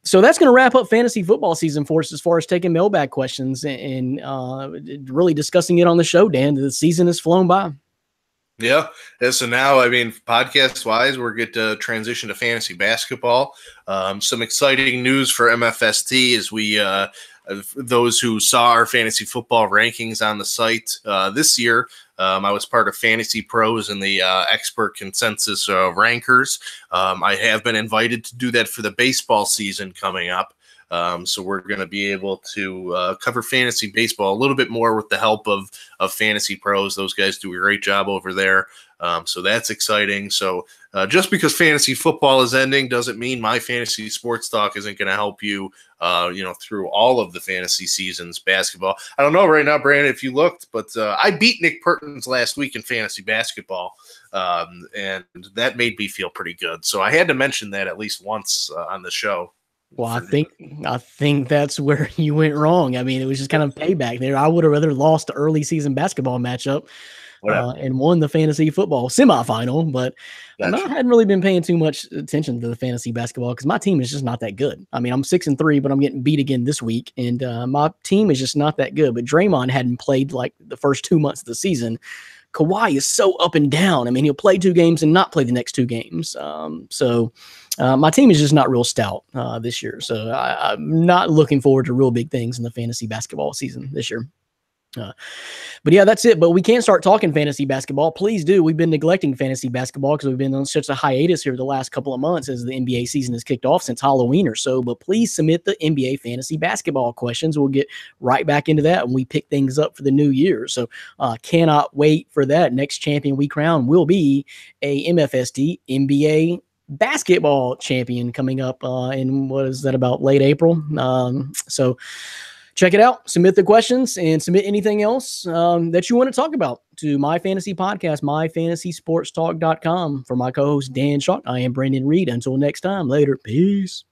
So that's going to wrap up fantasy football season for us as far as taking mailbag questions and really discussing it on the show, Dan. The season has flown by. Yeah. So now, podcast-wise, we're going to transition to fantasy basketball. Some exciting news for MFST as we those who saw our fantasy football rankings on the site this year. I was part of Fantasy Pros and the expert consensus rankers. I have been invited to do that for the baseball season coming up. So we're going to be able to cover fantasy baseball a little bit more with the help of Fantasy Pros. Those guys do a great job over there. So that's exciting. So just because fantasy football is ending doesn't mean my fantasy sports talk isn't going to help you, through all of the fantasy seasons basketball. I don't know right now, Brandon, if you looked, but I beat Nick Pertins last week in fantasy basketball, and that made me feel pretty good. So I had to mention that at least once on the show. Well, I think that's where you went wrong. I mean, it was just kind of payback there. I would have rather lost the early season basketball matchup and won the fantasy football semifinal, but I hadn't really been paying too much attention to the fantasy basketball because my team is just not that good. I mean, I'm 6-3, but I'm getting beat again this week, and my team is just not that good. But Draymond hadn't played like the first 2 months of the season. Kawhi is so up and down. I mean, he'll play 2 games and not play the next 2 games. So my team is just not real stout this year. So I'm not looking forward to real big things in the fantasy basketball season this year. But yeah, that's it. But we can't start talking fantasy basketball. Please do. We've been neglecting fantasy basketball because we've been on such a hiatus here the last couple of months as the NBA season has kicked off since Halloween or so. But please submit the NBA fantasy basketball questions. We'll get right back into that when we pick things up for the new year. So cannot wait for that. Next champion we crown will be a MFSD NBA basketball champion coming up in what is that, about late April. So check it out. Submit the questions and submit anything else that you want to talk about to my fantasy podcast, myfantasysportstalk.com. For my co-host Dan Schacht, I am Brandon Reed. Until next time, later. Peace.